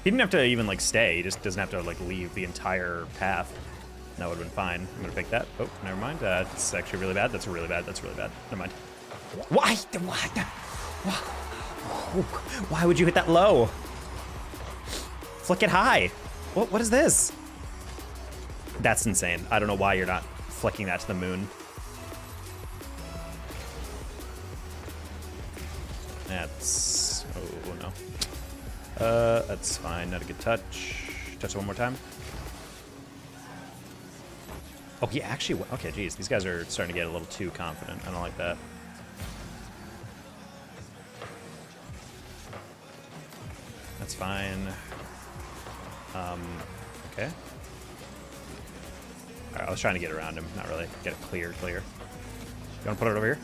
He didn't have to even like stay. He just doesn't have to like leave the entire path. That would have been fine. I'm gonna pick that. Oh, never mind. That's actually really bad. That's really bad. That's really bad. Never mind. Why? Why would you hit that low? Flick it high. What is this? That's insane. I don't know why you're not flicking that to the moon. That's... oh, no. That's fine. Not a good touch. Touch it one more time. Oh, he actually... okay, geez. These guys are starting to get a little too confident. I don't like that. That's fine. Okay. All right, I was trying to get around him, not really. Get it clear. You want to put it over here?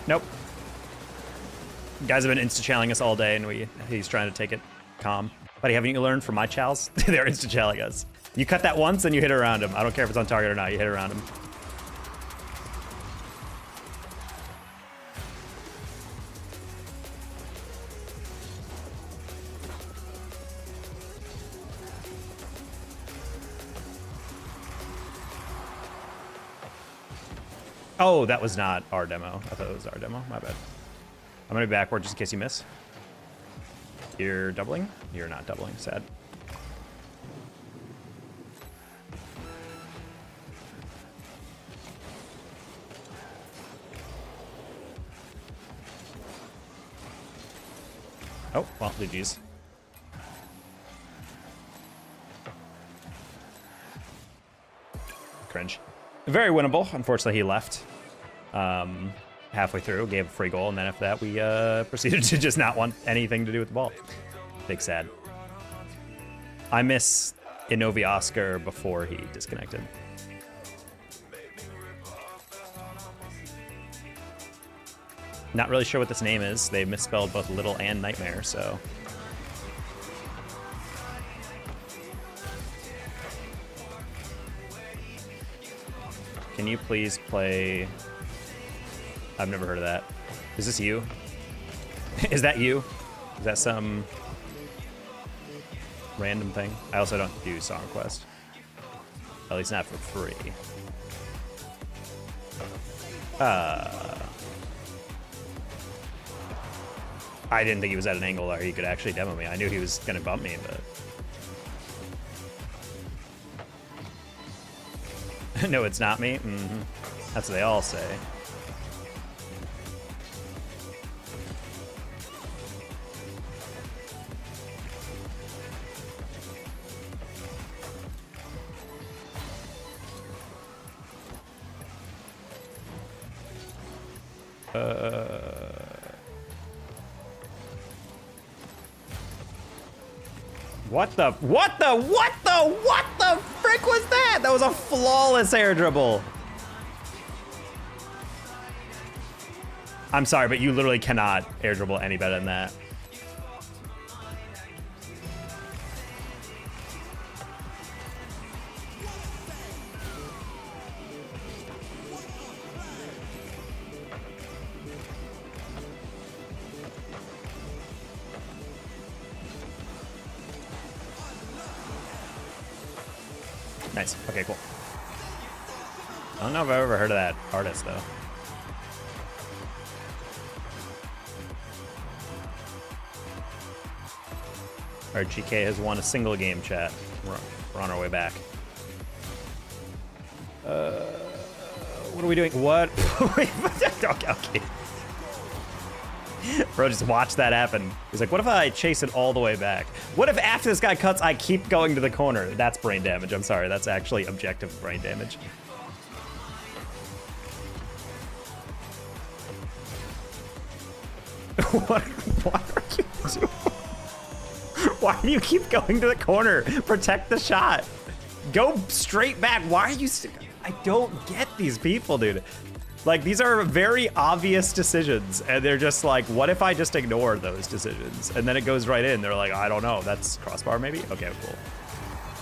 Nope. Guys have been insta-challing us all day, and he's trying to take it calm. Buddy, haven't you learned from my chals? They're insta-challing us. You cut that once, and you hit around him. I don't care if it's on target or not. You hit around him. Oh, that was not our demo. I thought it was our demo. My bad. I'm gonna be backward just in case you miss. You're doubling? You're not doubling. Sad. Oh, well, GG's. Cringe. Very winnable. Unfortunately, he left halfway through, gave a free goal, and then after that, we proceeded to just not want anything to do with the ball. Big sad. I miss Inovi Oscar before he disconnected. Not really sure what this name is. They misspelled both Little and Nightmare, so. Can you please play? I've never heard of that. Is this you? Is that you? Is that some random thing? I also don't do song request. At least not for free. I didn't think he was at an angle where he could actually demo me. I knew he was gonna bump me, but no, it's not me. That's what they all say. What the frick was that? That was a flawless air dribble. I'm sorry, but you literally cannot air dribble any better than that. Nice. Okay, cool. I don't know if I've ever heard of that artist, though. Our GK has won a single game, chat. We're on our way back. What are we doing? What? Okay. Bro, just watch that happen. He's like, what if I chase it all the way back? What if after this guy cuts, I keep going to the corner? That's brain damage. I'm sorry. That's actually objective brain damage. What are you doing? Why do you keep going to the corner? Protect the shot. Go straight back. Why are you... I don't get these people, dude. Like, these are very obvious decisions, and they're just like, what if I just ignore those decisions? And then it goes right in. They're like, I don't know. That's crossbar, maybe? Okay, cool.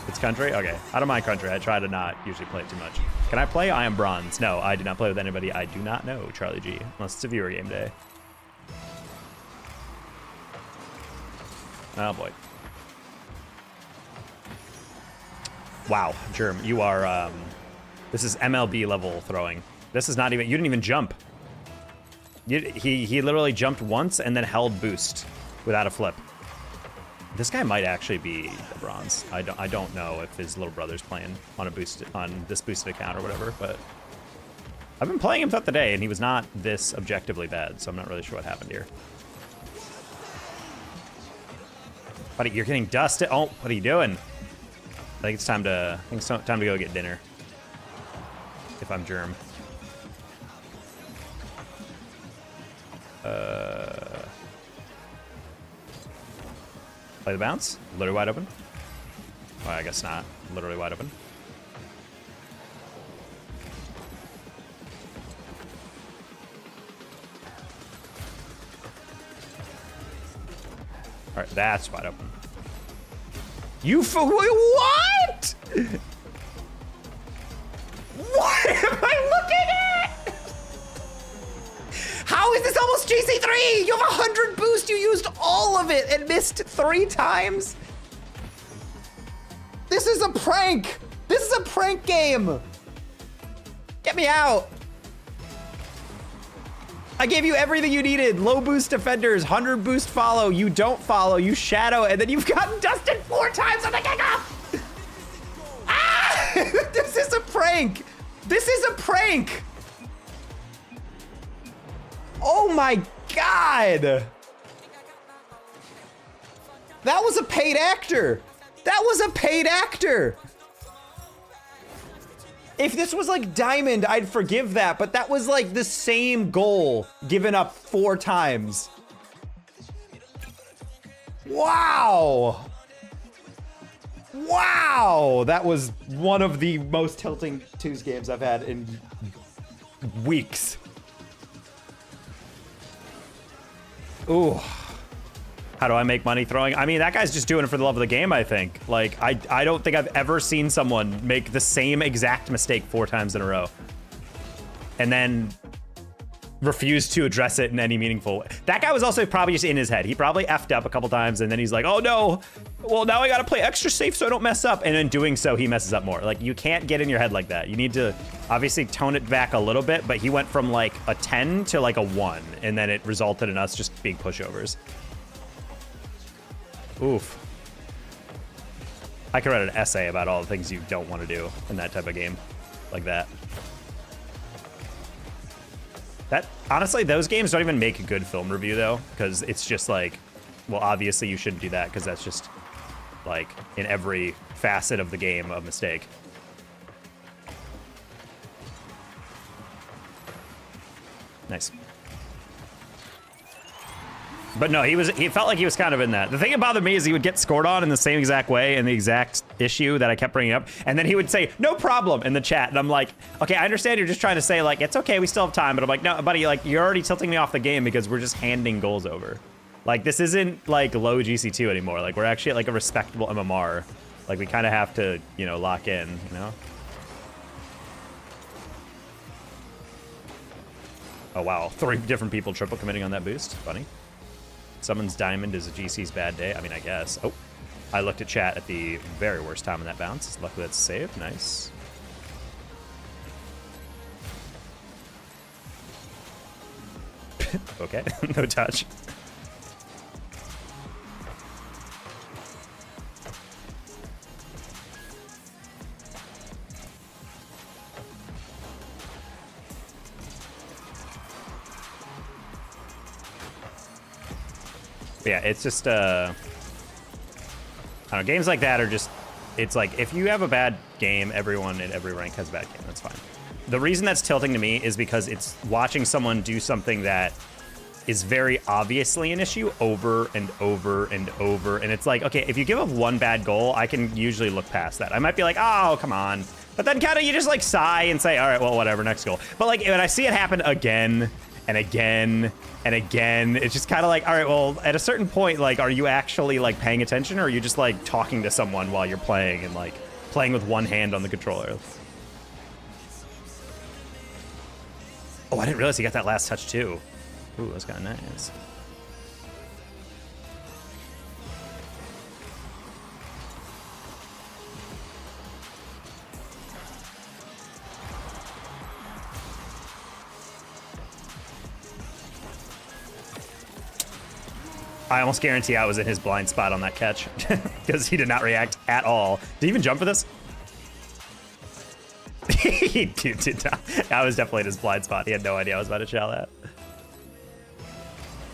It's country? Okay. I don't mind country. I try to not usually play it too much. Can I play? I am bronze. No, I do not play with anybody I do not know, Charlie G, unless it's a viewer game day. Oh, boy. Wow, Germ, you are, this is MLB level throwing. This is not even, you didn't even jump. He literally jumped once and then held boost without a flip. This guy might actually be the bronze. I don't know if his little brother's playing on this boosted account or whatever, but I've been playing him throughout the day and he was not this objectively bad, so I'm not really sure what happened here. Buddy, you're getting dusted. Oh, what are you doing? I think it's time to go get dinner. If I'm Germ. Play the bounce. Literally wide open. Well, I guess not. Literally wide open. All right, that's wide open. What? What am I looking at? How is this almost GC3? You have 100 boost. You used all of it and missed 3 times. This is a prank. This is a prank game. Get me out. I gave you everything you needed. Low boost defenders, 100 boost follow. You don't follow, you shadow, and then you've gotten dusted 4 times on the kickoff. Ah! This is a prank. This is a prank. Oh my God. That was a paid actor. That was a paid actor. If this was like Diamond, I'd forgive that, but that was like the same goal given up 4 times. Wow. Wow. That was one of the most tilting twos games I've had in weeks. Ooh. How do I make money throwing? I mean, that guy's just doing it for the love of the game, I think. Like, I don't think I've ever seen someone make the same exact mistake 4 times in a row and then refuse to address it in any meaningful way. That guy was also probably just in his head. He probably effed up a couple times and then he's like, oh no, well, now I gotta play extra safe so I don't mess up. And in doing so, he messes up more. Like, you can't get in your head like that. You need to obviously tone it back a little bit, but he went from like a 10 to like a 1, and then it resulted in us just being pushovers. Oof. I could write an essay about all the things you don't want to do in that type of game like that. Honestly, those games don't even make a good film review though, because it's just like, well, obviously you shouldn't do that because that's just like in every facet of the game a mistake. Nice. But no, he felt like he was kind of in that. The thing that bothered me is he would get scored on in the same exact way in the exact issue that I kept bringing up. And then he would say, no problem, in the chat. And I'm like, okay, I understand you're just trying to say, like, it's okay, we still have time. But I'm like, no, buddy, like, you're already tilting me off the game because we're just handing goals over. Like, this isn't, like, low GC2 anymore. Like, we're actually at, like, a respectable MMR. Like, we kind of have to, you know, lock in, you know? Oh, wow. 3 different people triple committing on that boost. Funny. Someone's diamond is a GC's bad day. I mean, I guess. Oh, I looked at chat at the very worst time in that bounce. Luckily, that's saved. Nice. Okay, no touch. Yeah, it's just, I don't know, games like that are just, it's like, if you have a bad game, everyone in every rank has a bad game, that's fine. The reason that's tilting to me is because it's watching someone do something that is very obviously an issue over and over and over, and it's like, okay, if you give up 1 bad goal, I can usually look past that. I might be like, oh, come on. But then kind of you just like sigh and say, all right, well, whatever, next goal. But like, when I see it happen again and again and again, it's just kind of like, all right, well, at a certain point, like, are you actually like paying attention, or are you just like talking to someone while you're playing and like playing with 1 hand on the controller? Oh, I didn't realize he got that last touch too. Ooh, that's kind of nice. I almost guarantee I was in his blind spot on that catch because he did not react at all. Did he even jump for this? He did not. I was definitely in his blind spot. He had no idea I was about to shell that.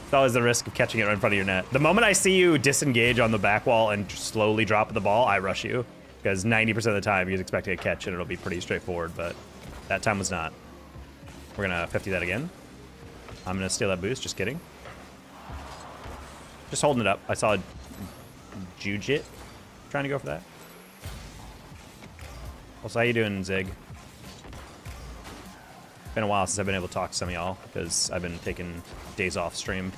It's always the risk of catching it right in front of your net. The moment I see you disengage on the back wall and slowly drop the ball, I rush you. Because 90% of the time, you're expecting a catch and it'll be pretty straightforward, but that time was not. We're gonna 50 that again. I'm gonna steal that boost, just kidding. Just holding it up. I saw Jujit. Trying to go for that. Also, how you doing, Zig? Been a while since I've been able to talk to some of y'all because I've been taking days off stream.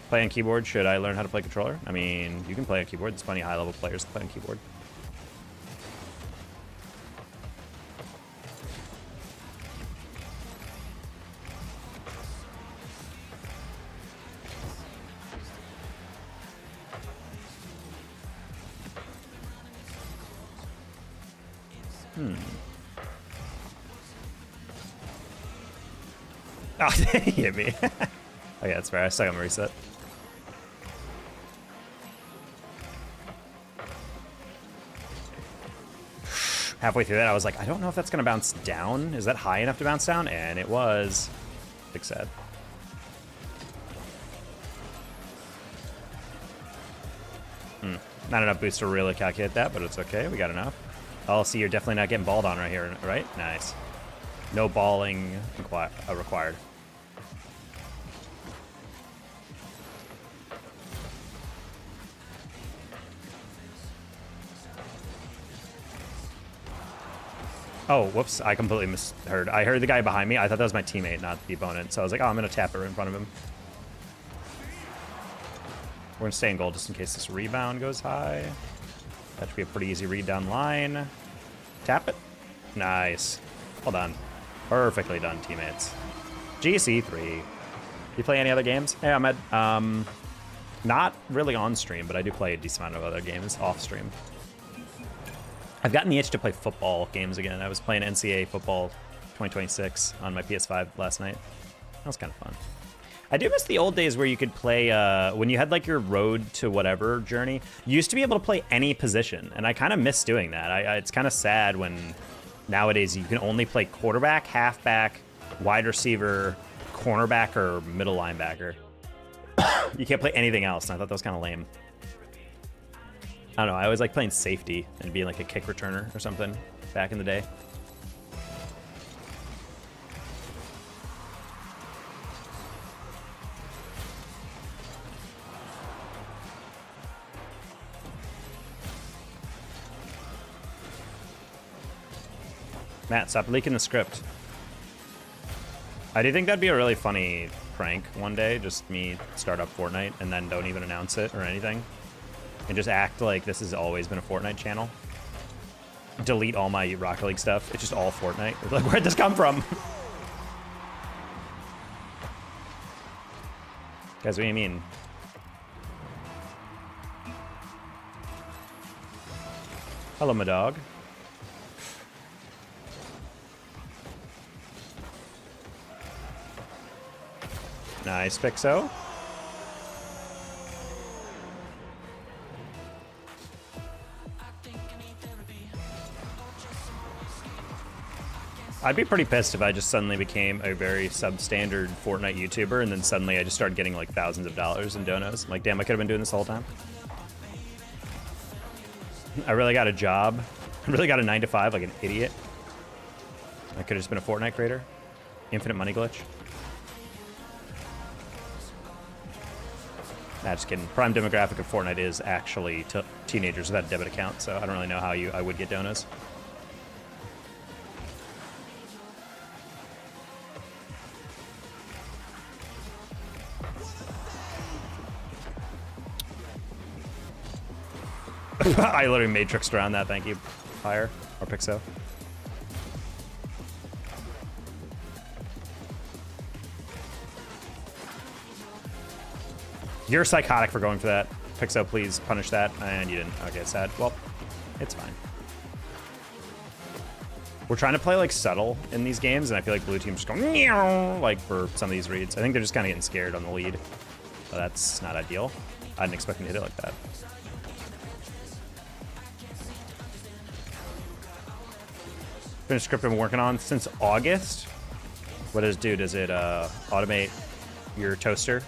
Play on keyboard. Should I learn how to play controller? I mean, you can play on keyboard. There's plenty of high-level players that play on keyboard. Oh, he hit me. Oh yeah, that's fair. I still got my reset. Halfway through that, I was like, I don't know if that's gonna bounce down. Is that high enough to bounce down? And it was. Big sad. Not enough boost to really calculate that, but it's okay. We got enough. Oh, see, you're definitely not getting balled on right here, right? Nice. No balling required. Oh, whoops. I completely misheard. I heard the guy behind me. I thought that was my teammate, not the opponent. So I was like, oh, I'm going to tap it right in front of him. We're going to stay in goal just in case this rebound goes high. That should be a pretty easy read down line. Tap it. Nice. Well done. Perfectly done, teammates. GC3. You play any other games? Hey, Ahmed. Not really on stream, but I do play a decent amount of other games off stream. I've gotten the itch to play football games again. I was playing NCAA football 2026 on my PS5 last night. That was kind of fun. I do miss the old days where you could play, when you had like your road to whatever journey, you used to be able to play any position, and I kind of miss doing that. It's kind of sad when nowadays you can only play quarterback, halfback, wide receiver, cornerback, or middle linebacker. You can't play anything else, and I thought that was kind of lame. I don't know, I always like playing safety and being like a kick returner or something back in the day. Matt, stop leaking the script. I do think that'd be a really funny prank one day, just me start up Fortnite and then don't even announce it or anything. And just act like this has always been a Fortnite channel. Delete all my Rocket League stuff. It's just all Fortnite. It's like, where'd this come from? Guys, what do you mean? Hello, my dog. Nice, Pixo. I'd be pretty pissed if I just suddenly became a very substandard Fortnite YouTuber and then suddenly I just started getting like thousands of dollars in donos. I'm like, damn, I could have been doing this the whole time. I really got a job. I really got a 9-to-5 like an idiot. I could have just been a Fortnite creator. Infinite money glitch. Nah, just kidding. Prime demographic of Fortnite is actually teenagers without a debit account, so I don't really know how I would get donos. I literally matrixed around that, thank you. Fire, or Pixo. You're psychotic for going for that. Pixo, please punish that. And you didn't. Okay, sad. Well, it's fine. We're trying to play like subtle in these games, and I feel like blue team's just going meow, like for some of these reads. I think they're just kind of getting scared on the lead. But that's not ideal. I didn't expect them to hit it like that. Been a script I've been working on since August. What does it do? Does it automate your toaster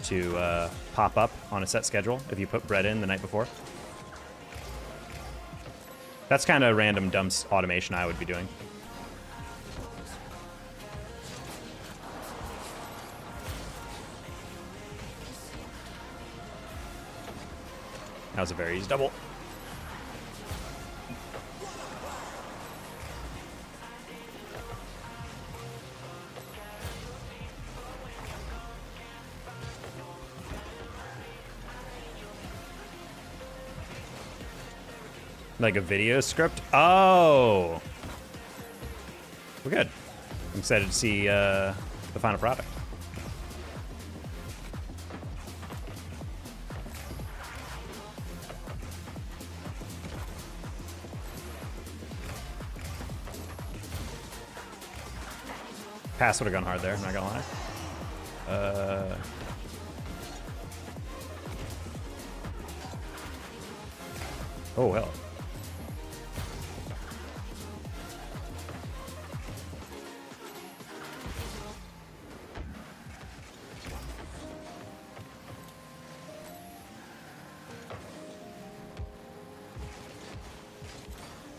to pop up on a set schedule if you put bread in the night before? That's kind of random dumb automation I would be doing. That was a very easy double. Like a video script? Oh! We're good. I'm excited to see the final product. Pass would have gone hard there, I'm not gonna lie. Oh, hell.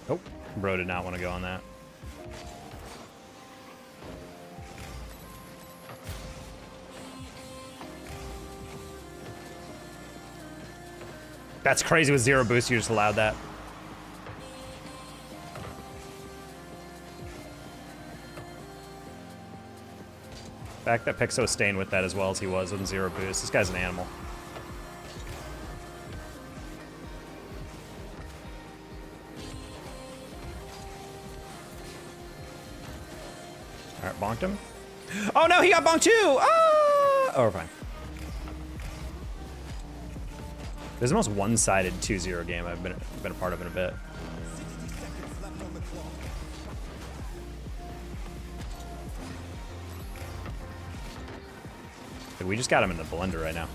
Oh, bro did not want to go on that. That's crazy with zero boost, you just allowed that. The fact that Pixo's staying with that as well as he was with zero boost. This guy's an animal. Alright, bonked him. Oh no, he got bonked too! Ah! Oh, we're fine. This is the most one-sided 2-0 game I've been a part of in a bit. Dude, we just got him in the blender right now.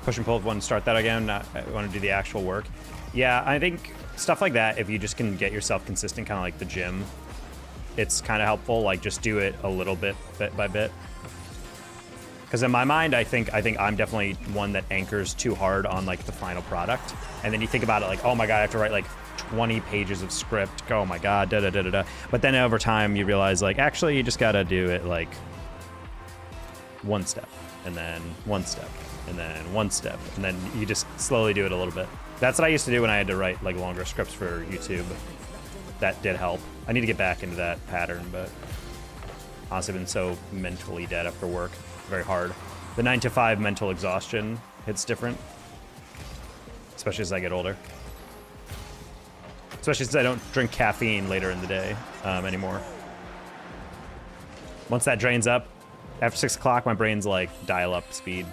Push and pull if one, start that again. I want to do the actual work. Yeah, I think stuff like that, if you just can get yourself consistent, kind of like the gym, it's kind of helpful. Like, just do it a little bit by bit. Because in my mind, I think I'm definitely one that anchors too hard on like the final product, and then you think about it like, oh my god, I have to write like 20 pages of script. Oh my god, da da da da da. But then over time, you realize like, actually, you just gotta do it like one step, and then one step, and then one step, and then you just slowly do it a little bit. That's what I used to do when I had to write like longer scripts for YouTube. That did help. I need to get back into that pattern, but honestly, I've been so mentally dead after work. Very hard. The 9 to 5 mental exhaustion hits different, especially as I get older. Especially since I don't drink caffeine later in the day anymore. Once that drains up, after 6 o'clock, my brain's like dial-up speed.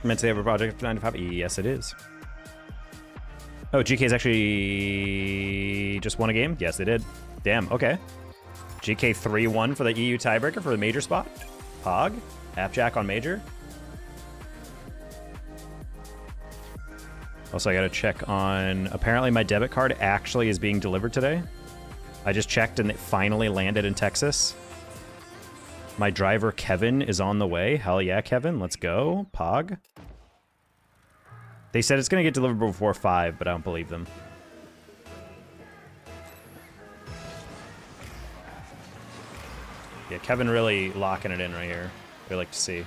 Meant to have a project 9 to 5? Yes, it is. Oh, GK is actually just won a game? Yes, they did. Damn, okay. GK 3-1 for the EU tiebreaker for the major spot. Pog. Appjack on major. Also, I gotta check on... Apparently my debit card actually is being delivered today. I just checked and it finally landed in Texas. My driver, Kevin, is on the way. Hell yeah, Kevin. Let's go. Pog. They said it's going to get delivered before 5, but I don't believe them. Yeah, Kevin really locking it in right here. We like to see.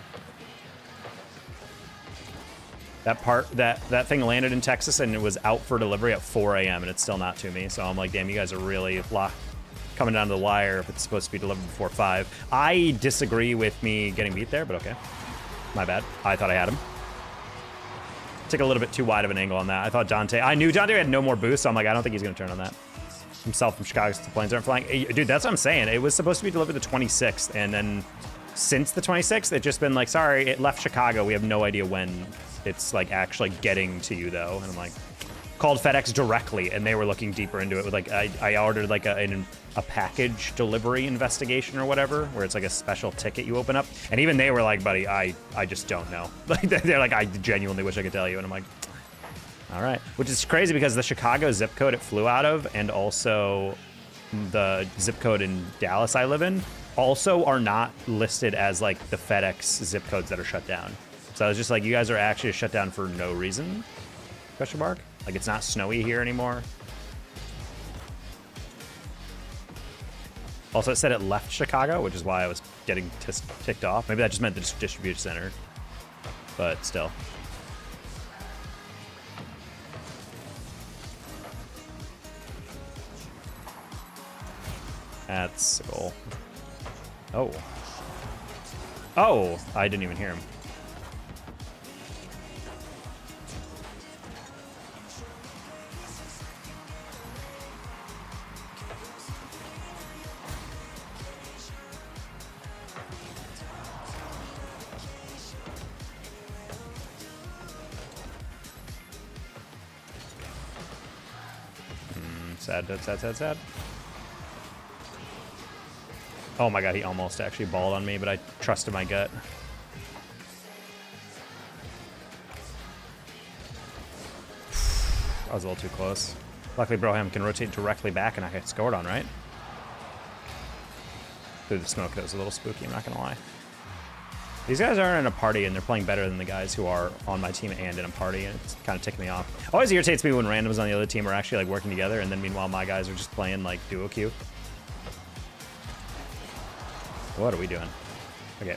That part, that thing landed in Texas and it was out for delivery at 4 a.m. and it's still not to me. So I'm like, damn, you guys are really coming down to the wire if it's supposed to be delivered before 5. I disagree with me getting beat there, but okay. My bad. I thought I had him. Took a little bit too wide of an angle on that. I thought Dante... I knew Dante had no more boost, so I'm like, I don't think he's going to turn on that. Himself from Chicago, the planes aren't flying. Hey, dude, that's what I'm saying. It was supposed to be delivered the 26th, and then since the 26th, it's just been like, sorry, it left Chicago. We have no idea when it's like actually getting to you, though. And I'm like... Called FedEx directly, and they were looking deeper into it. With like, I ordered like a package delivery investigation or whatever, where it's like a special ticket you open up, and even they were like, buddy, I just don't know. Like they're like, I genuinely wish I could tell you, and I'm like, all right. Which is crazy because the Chicago zip code it flew out of, and also the zip code in Dallas I live in also are not listed as like the FedEx zip codes that are shut down. So I was just like, you guys are actually shut down for no reason? Question mark? Like it's not snowy here anymore. Also, it said it left Chicago, which is why I was getting ticked off. Maybe that just meant the distribution center, but still. That's a goal. Oh. Oh, I didn't even hear him. Sad. Oh my god, he almost actually balled on me, but I trusted my gut. I was a little too close. Luckily, Broham can rotate directly back and I get scored on, right? Through the smoke, that was a little spooky, I'm not gonna lie. These guys aren't in a party, and they're playing better than the guys who are on my team and in a party, and it's kind of ticking me off. Always irritates me when randoms on the other team are actually like working together, and then meanwhile my guys are just playing like duo queue. What are we doing? Okay.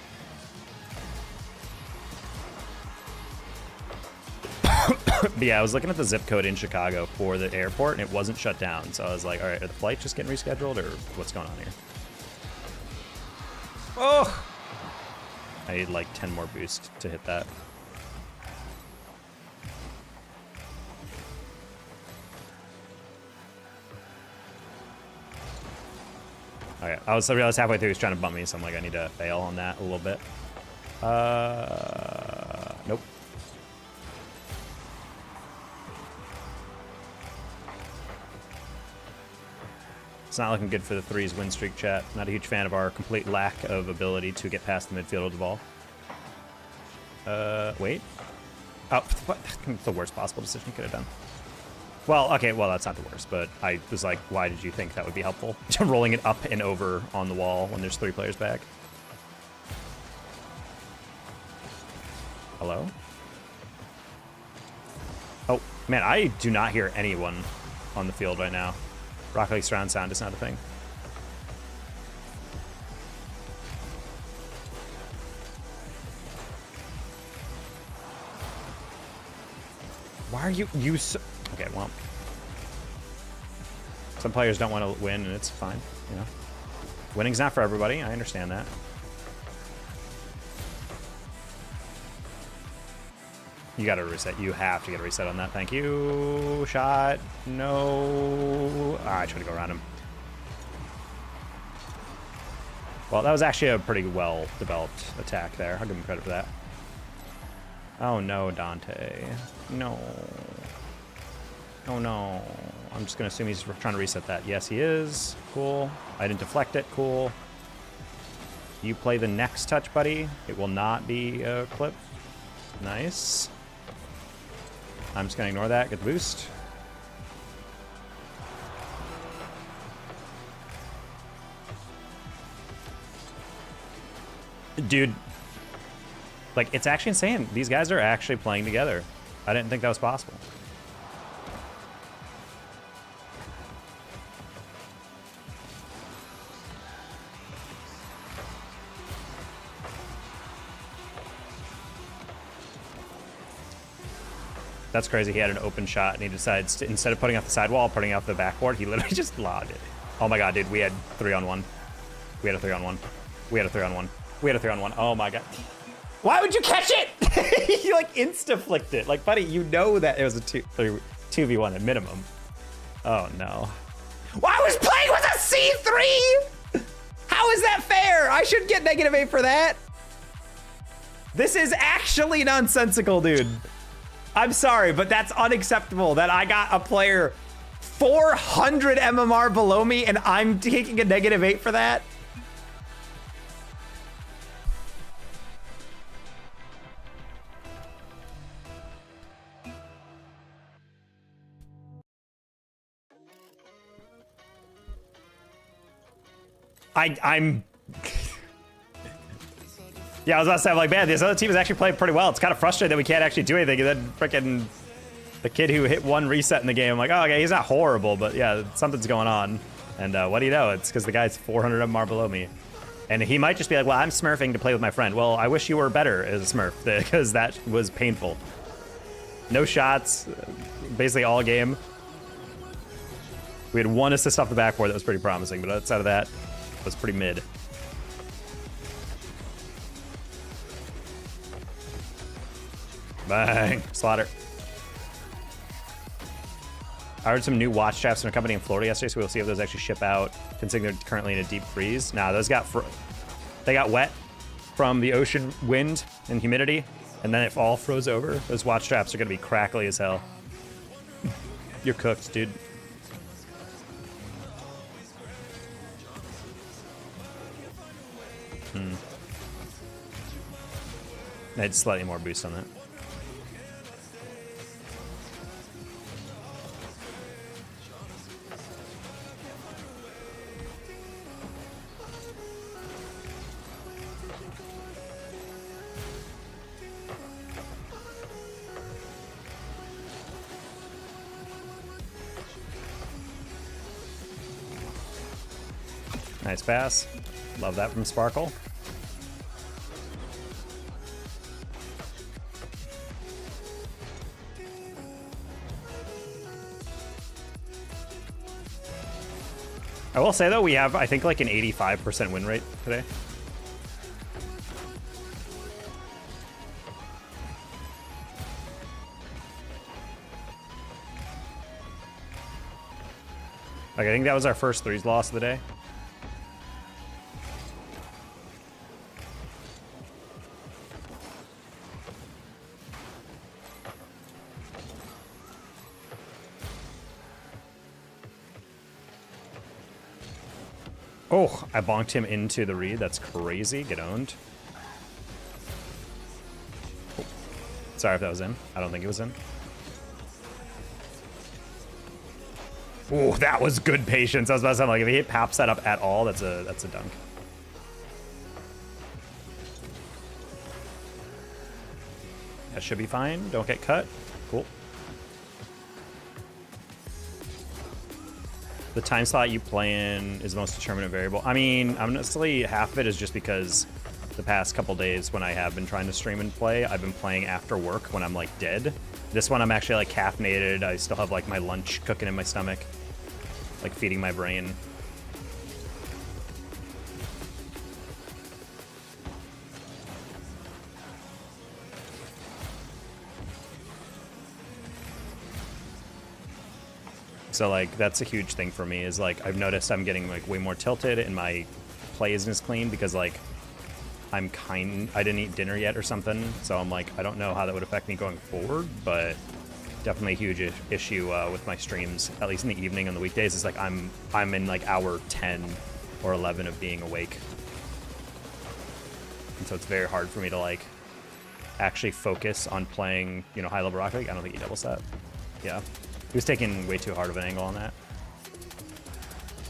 But yeah, I was looking at the zip code in Chicago for the airport, and it wasn't shut down. So I was like, all right, are the flights just getting rescheduled, or what's going on here? Oh! I need like 10 more boost to hit that. Okay, I realized halfway through he was trying to bump me, so I'm like, I need to bail on that a little bit. Nope. It's not looking good for the threes win streak, chat. Not a huge fan of our complete lack of ability to get past the midfield with the ball. Wait. Oh, what? The worst possible decision you could have done. Well, okay, well, that's not the worst, but I was like, why did you think that would be helpful? Rolling it up and over on the wall when there's 3 players back. Hello? Oh, man, I do not hear anyone on the field right now. Rocket League surround sound is not a thing. Why are you so... Okay, well. Some players don't want to win, and it's fine, you know. Winning's not for everybody, I understand that. You gotta reset. You have to get a reset on that. Thank you. Shot. No. Ah, I tried to go around him. Well, that was actually a pretty well-developed attack there. I'll give him credit for that. Oh, no, Dante. No. Oh, no. I'm just going to assume he's trying to reset that. Yes, he is. Cool. I didn't deflect it. Cool. You play the next touch, buddy. It will not be a clip. Nice. I'm just going to ignore that. Get the boost. Dude. Like, it's actually insane. These guys are actually playing together. I didn't think that was possible. That's crazy. He had an open shot, and he decides to, instead of putting off the sidewall, putting off the backboard, he literally just lobbed it. Oh my god, dude, we had 3-on-1. We had a 3-on-1. We had a 3-on-1. We had a 3-on-1. Oh my god. Why would you catch it? You like insta-flicked it. Like, buddy, you know that it was a 2v1 at minimum. Oh no. Well, I was playing with a C3! How is that fair? I should get -8 for that. This is actually nonsensical, dude. I'm sorry, but that's unacceptable that I got a player 400 MMR below me and I'm taking a -8 for that. I'm yeah, I was about to say, I'm like, man, this other team is actually playing pretty well. It's kind of frustrating that we can't actually do anything. And then freaking the kid who hit one reset in the game, I'm like, oh, okay, he's not horrible, but yeah, something's going on. And what do you know? It's because the guy's 400 MR below me. And he might just be like, well, I'm smurfing to play with my friend. Well, I wish you were better as a smurf, because that was painful. No shots, basically all game. We had one assist off the backboard that was pretty promising, but outside of that, it was pretty mid. Bang. Slaughter. I heard some new watch straps from a company in Florida yesterday, so we'll see if those actually ship out, considering they're currently in a deep freeze. Nah, those got they got wet from the ocean wind and humidity, and then it all froze over. Those watch straps are going to be crackly as hell. You're cooked, dude. I had slightly more boost on that. Nice pass. Love that from Sparkle. I will say, though, we have, I think, like an 85% win rate today. Like, I think that was our first threes loss of the day. Oh, I bonked him into the read. That's crazy. Get owned. Oh. Sorry if that was in. I don't think it was in. Oh, that was good patience. I was about to say, like, if he hit pap setup at all, that's a dunk. That should be fine. Don't get cut. Cool. The time slot you play in is the most determinant variable. I mean, honestly, half of it is just because the past couple days when I have been trying to stream and play, I've been playing after work when I'm, like, dead. This one I'm actually, like, caffeinated. I still have, like, my lunch cooking in my stomach. Like, feeding my brain. So, like, that's a huge thing for me, is, like, I've noticed I'm getting, like, way more tilted and my play isn't as clean because, like, I didn't eat dinner yet or something. So I'm like, I don't know how that would affect me going forward, but definitely a huge issue with my streams, at least in the evening on the weekdays, is like I'm in, like, hour 10 or 11 of being awake. And so it's very hard for me to, like, actually focus on playing, you know, high-level Rocket League. I don't think he double set. Yeah. He was taking way too hard of an angle on that.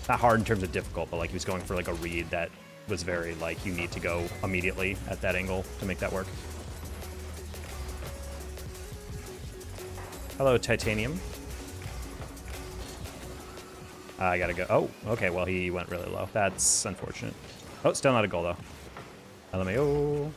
Not hard in terms of difficult, but, like, he was going for, like, a read that was very, like, you need to go immediately at that angle to make that work. Hello, Titanium. I gotta go. Oh, okay, well, he went really low. That's unfortunate. Oh, still not a goal, though. LMAO.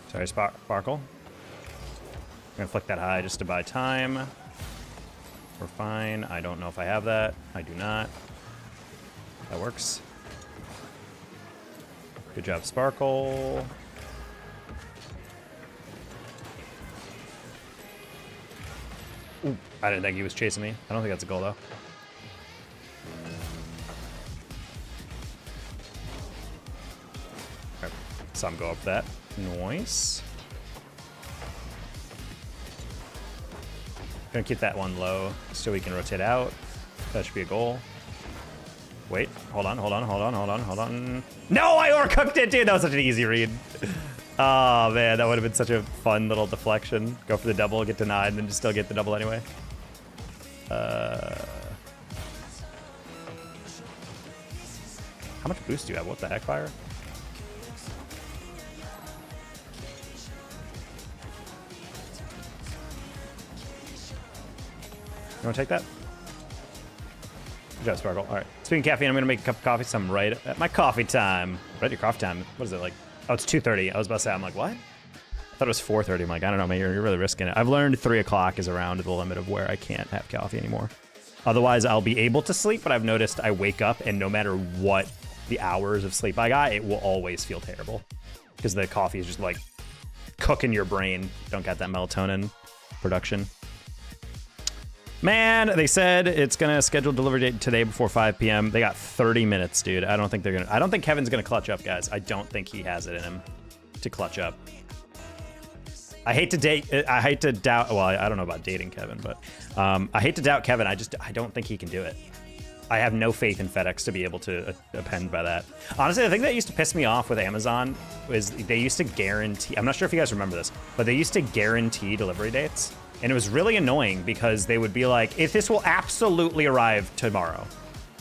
Sorry, Sparkle. I'm gonna flick that high just to buy time. We're fine. I don't know if I have that. I do not. That works. Good job, Sparkle. Ooh, I didn't think he was chasing me. I don't think that's a goal, though. Okay. Saw him go up that. Nice. Gonna keep that one low so we can rotate out. That should be a goal. Wait, hold on. No, I overcooked it, dude. That was such an easy read. Oh, man, that would have been such a fun little deflection. Go for the double, get denied, and then just still get the double anyway. How much boost do you have? What the heck, Fire? You want to take that? Good job, Sparkle. All right. Speaking of caffeine, I'm going to make a cup of coffee, so I'm right at my coffee time. Right at your coffee time. What is it, like? Oh, it's 2:30. I was about to say, I'm like, what? I thought it was 4:30. I'm like, I don't know, man. You're really risking it. I've learned 3 o'clock is around the limit of where I can't have coffee anymore. Otherwise, I'll be able to sleep, but I've noticed I wake up, and no matter what the hours of sleep I got, it will always feel terrible. Because the coffee is just, like, cooking your brain. Don't got that melatonin production. Man, they said it's gonna schedule delivery date today before 5 p.m. They got 30 minutes, dude. I don't think Kevin's gonna clutch up, guys. I don't think he has it in him to clutch up. I hate to doubt. Well, I don't know about dating Kevin, but I hate to doubt Kevin. I don't think he can do it. I have no faith in FedEx to be able to append by that. Honestly, the thing that used to piss me off with Amazon was they used to guarantee. I'm not sure if you guys remember this, but they used to guarantee delivery dates. And it was really annoying because they would be like, if this will absolutely arrive tomorrow.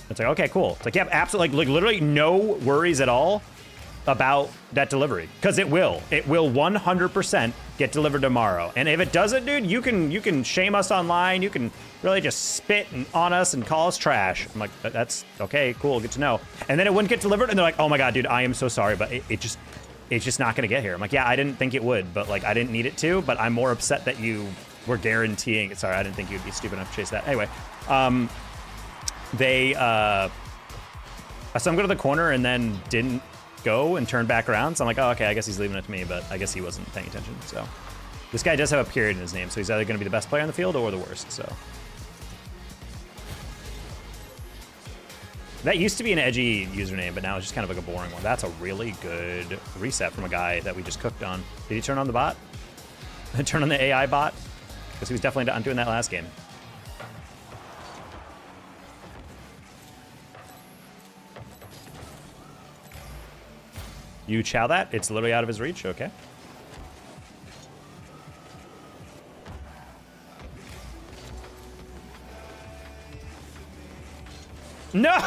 It's like, okay, cool. It's like, yeah, absolutely, like literally no worries at all about that delivery. Because it will 100% get delivered tomorrow. And if it doesn't, dude, you can shame us online. You can really just spit on us and call us trash. I'm like, that's okay, cool, good to know. And then it wouldn't get delivered and they're like, oh my God, dude, I am so sorry, but it's just not gonna get here. I'm like, yeah, I didn't think it would, but like, I didn't need it to, but I'm more upset that you were guaranteeing it. Sorry, I didn't think you'd be stupid enough to chase that. Anyway, so I'm going to the corner and then didn't go and turn back around. So I'm like, oh, okay, I guess he's leaving it to me, but I guess he wasn't paying attention. So this guy does have a period in his name, so he's either going to be the best player on the field or the worst. So that used to be an edgy username, but now it's just kind of like a boring one. That's a really good reset from a guy that we just cooked on. Did he turn on the bot? Turn on the AI bot? Because he was definitely not doing that last game. You chow that? It's literally out of his reach? Okay. No!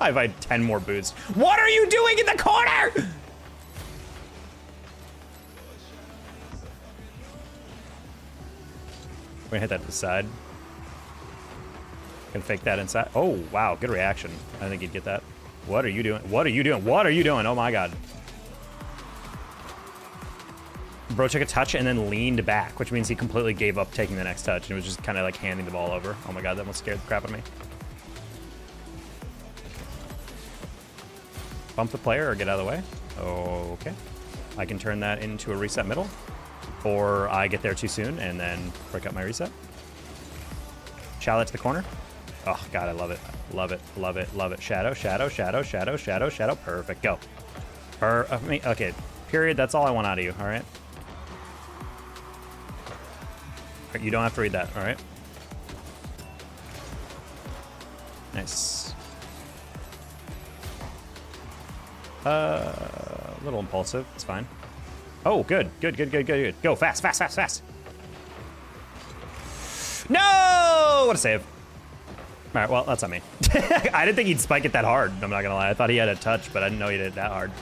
I've had 10 more boosts. What are you doing in the corner? We're gonna hit that to the side. Gonna fake that inside. Oh, wow, good reaction. I think he'd get that. What are you doing? What are you doing? What are you doing? Oh my God. Bro took a touch and then leaned back, which means he completely gave up taking the next touch and was just kind of like handing the ball over. Oh my God, that almost scared the crap out of me. Bump the player or get out of the way. Okay. I can turn that into a reset middle. Or I get there too soon and then break up my reset. Chow that to the corner. Oh, God, I love it. Love it, love it, love it. Shadow, shadow, shadow, shadow, shadow, shadow. Perfect, go. Okay, period. That's all I want out of you, all right? You don't have to read that, all right? Nice. A little impulsive, it's fine. Oh, good, good, good, good, good, good. Go, fast, fast, fast, fast. No! What a save. All right, well, that's on me. I didn't think he'd spike it that hard, I'm not gonna lie. I thought he had a touch, but I didn't know he did it that hard.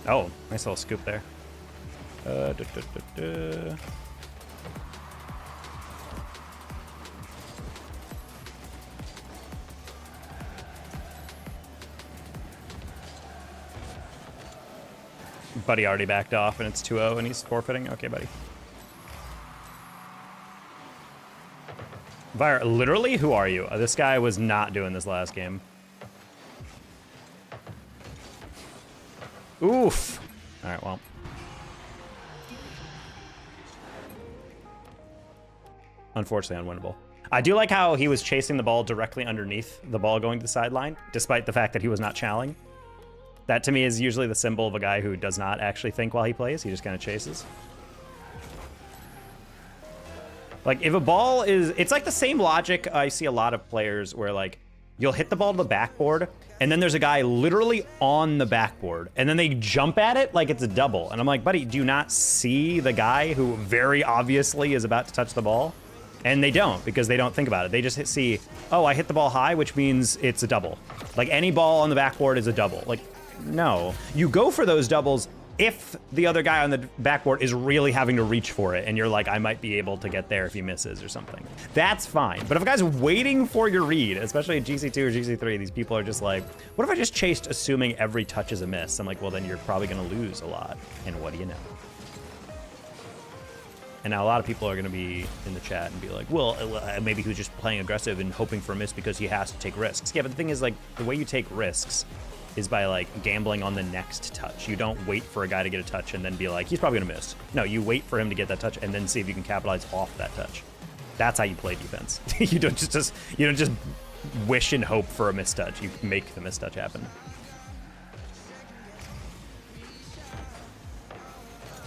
Oh, nice little scoop there. Buddy already backed off and it's 2-0 and he's forfeiting. Okay, buddy. Vire, literally, who are you? This guy was not doing this last game. Oof. All right, well. Unfortunately, unwinnable. I do like how he was chasing the ball directly underneath the ball going to the sideline, despite the fact that he was not chowing. That to me is usually the symbol of a guy who does not actually think while he plays. He just kind of chases. Like if a ball is, it's like the same logic I see a lot of players where like you'll hit the ball to the backboard and then there's a guy literally on the backboard and then they jump at it like it's a double. And I'm like, buddy, do you not see the guy who very obviously is about to touch the ball? And they don't, because they don't think about it. They just see, oh, I hit the ball high, which means it's a double. Like any ball on the backboard is a double. Like, no. You go for those doubles if the other guy on the backboard is really having to reach for it and you're like, I might be able to get there if he misses or something. That's fine. But if a guy's waiting for your read, especially at GC2 or GC3, these people are just like, what if I just chased assuming every touch is a miss? I'm like, well, then you're probably gonna lose a lot. And what do you know? And now a lot of people are gonna be in the chat and be like, well, maybe he was just playing aggressive and hoping for a miss because he has to take risks. Yeah, but the thing is, like, the way you take risks is by like gambling on the next touch. You don't wait for a guy to get a touch and then be like, he's probably gonna miss. No, you wait for him to get that touch and then see if you can capitalize off that touch. That's how you play defense. You don't just wish and hope for a mistouch. You make the mistouch happen.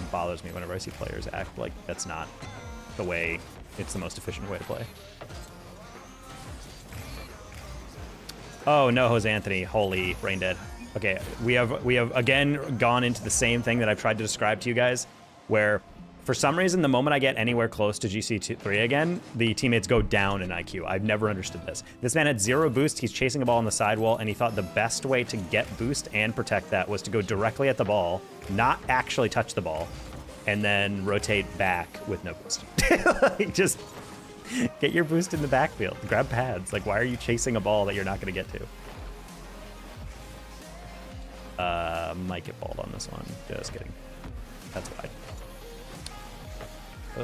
It bothers me whenever I see players act like that's not the way, it's the most efficient way to play. Oh no, Jose Anthony, holy brain dead. Okay, we have again gone into the same thing that I've tried to describe to you guys, where for some reason the moment I get anywhere close to GC3 again, the teammates go down in IQ. I've never understood this. This man had 0 boost, he's chasing a ball on the sidewall, and he thought the best way to get boost and protect that was to go directly at the ball, not actually touch the ball, and then rotate back with no boost. Like, just get your boost in the backfield. Grab pads. Like, why are you chasing a ball that you're not going to get to? Might get balled on this one. Just kidding. That's wide. Now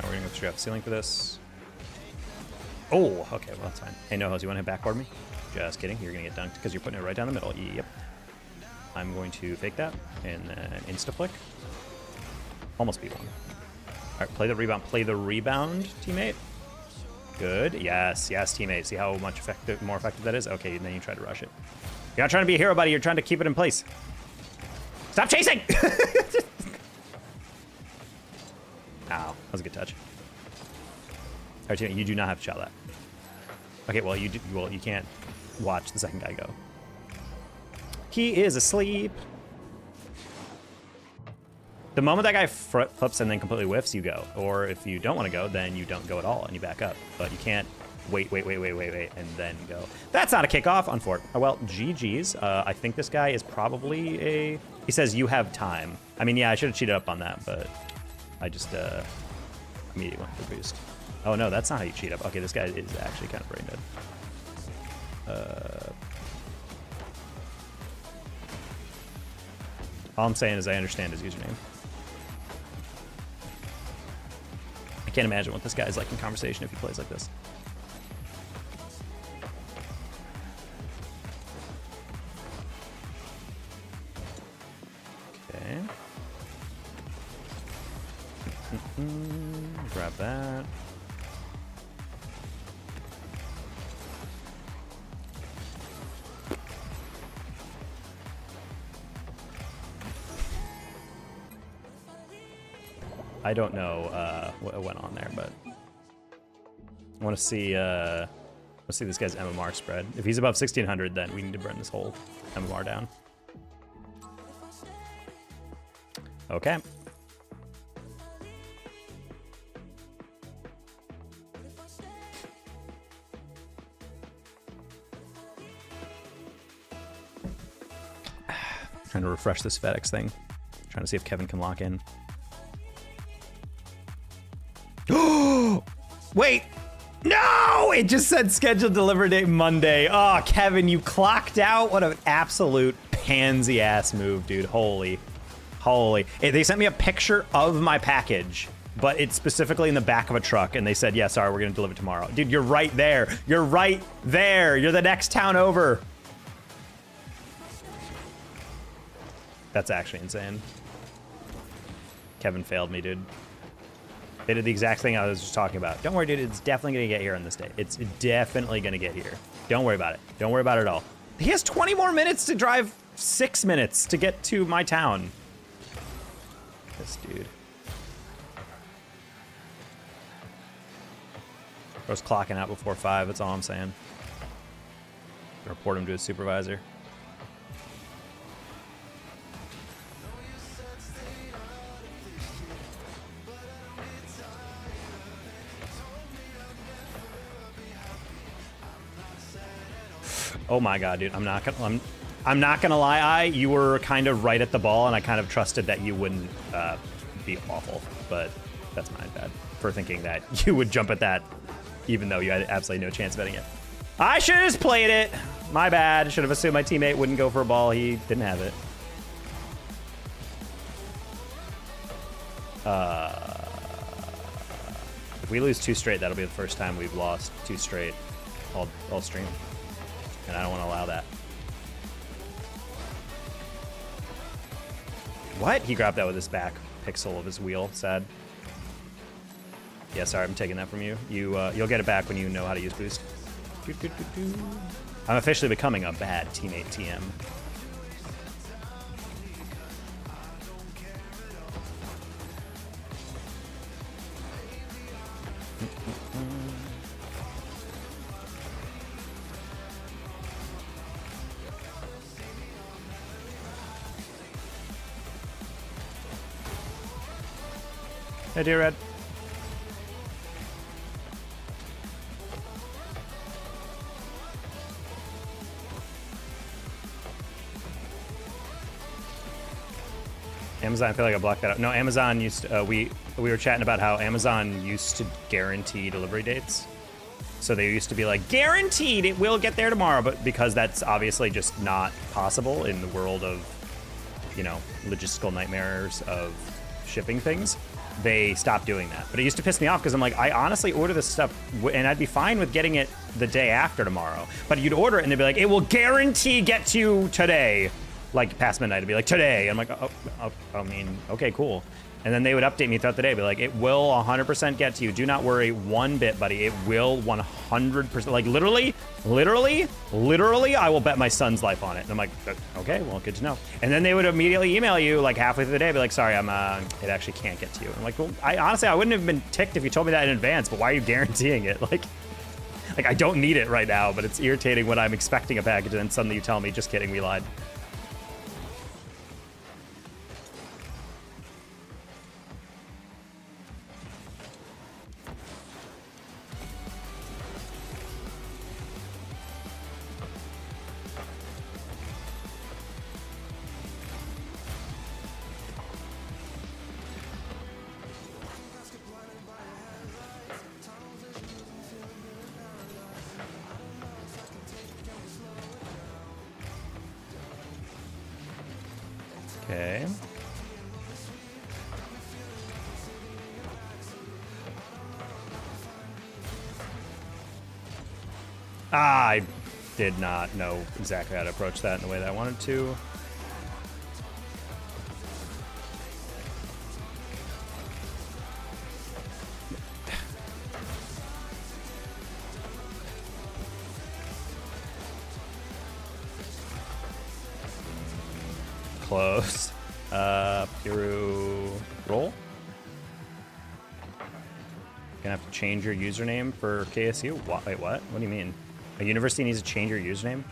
we're going to go straight up the ceiling for this. Oh, okay, well, that's fine. Hey, no-hos, you want to hit backboard me? Just kidding. You're going to get dunked because you're putting it right down the middle. Yep. I'm going to fake that and then insta-flick. Almost beat one. All right, play the rebound. Play the rebound, teammate. Good. Yes, yes, teammate. See how much more effective that is? Okay, and then you try to rush it. You're not trying to be a hero, buddy. You're trying to keep it in place. Stop chasing! Ow, that was a good touch. All right, teammate, you do not have to chow that. Okay, well, you can't watch the second guy go. He is asleep. The moment that guy flips and then completely whiffs, you go. Or if you don't want to go, then you don't go at all and you back up. But you can't wait, and then go. That's not a kickoff, unfortunately. Oh, well, GG's. I think this guy is probably a... He says, you have time. I mean, yeah, I should have cheated up on that, but I just immediately went for boost. Oh, no, that's not how you cheat up. Okay, this guy is actually kind of brain dead. All I'm saying is I understand his username. I can't imagine what this guy is like in conversation if he plays like this. Okay. Grab that. I don't know what went on there, but I want to see let's see this guy's MMR spread. If he's above 1600, then we need to burn this whole MMR down. Okay. Trying to refresh this FedEx thing. Trying to see if Kevin can lock in. Wait, no! It just said scheduled delivery date Monday. Oh, Kevin, you clocked out. What an absolute pansy-ass move, dude. Holy. Hey, they sent me a picture of my package, but it's specifically in the back of a truck, and they said, yeah, sorry, we're going to deliver tomorrow. Dude, you're right there. You're right there. You're the next town over. That's actually insane. Kevin failed me, dude. They did the exact thing I was just talking about. Don't worry, dude. It's definitely going to get here on this day. It's definitely going to get here. Don't worry about it. Don't worry about it at all. He has 20 more minutes to drive 6 minutes to get to my town. This dude. I was clocking out before 5. That's all I'm saying. Report him to his supervisor. Oh my god, dude! I'm not gonna lie. You were kind of right at the ball, and I kind of trusted that you wouldn't be awful. But that's my bad for thinking that you would jump at that, even though you had absolutely no chance of betting it. I should have just played it. My bad. Should have assumed my teammate wouldn't go for a ball. He didn't have it. If we lose 2 straight, that'll be the first time we've lost 2 straight all stream. And I don't want to allow that. What? He grabbed that with his back pixel of his wheel. Sad. Yeah, sorry, I'm taking that from you. You'll get it back when you know how to use boost. I'm officially becoming a bad teammate TM. Hey, dear Red. Amazon, I feel like I blocked that out. No, Amazon used to, we were chatting about how Amazon used to guarantee delivery dates. So they used to be like, guaranteed it will get there tomorrow, but because that's obviously just not possible in the world of, you know, logistical nightmares of shipping things, they stopped doing that. But it used to piss me off because I'm like, I honestly order this stuff and I'd be fine with getting it the day after tomorrow. But you'd order it and they'd be like, it will guarantee get to you today. Like past midnight, it'd be like today. I'm like, oh, I mean, okay, cool. And then they would update me throughout the day, be like, it will 100% get to you. Do not worry one bit, buddy. It will 100%. Like literally, I will bet my son's life on it. And I'm like, okay, well, good to know. And then they would immediately email you like halfway through the day, be like, sorry, it actually can't get to you. I'm like, well, honestly, I wouldn't have been ticked if you told me that in advance, but why are you guaranteeing it? Like I don't need it right now, but it's irritating when I'm expecting a package and then suddenly you tell me, just kidding, we lied. Okay. I did not know exactly how to approach that in the way that I wanted to. Close. Piru roll. Gonna have to change your username for KSU? Wait, what? What do you mean? A university needs to change your username?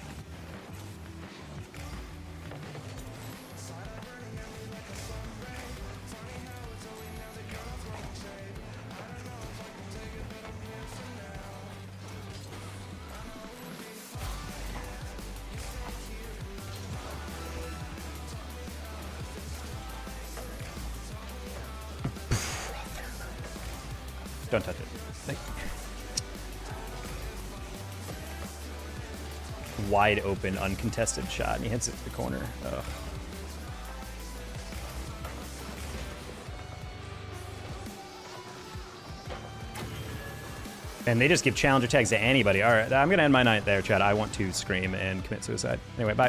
Don't touch it. Wide open, uncontested shot, and he hits it to the corner. Ugh. And they just give challenger tags to anybody. All right, I'm gonna end my night there, Chad. I want to scream and commit suicide. Anyway, bye.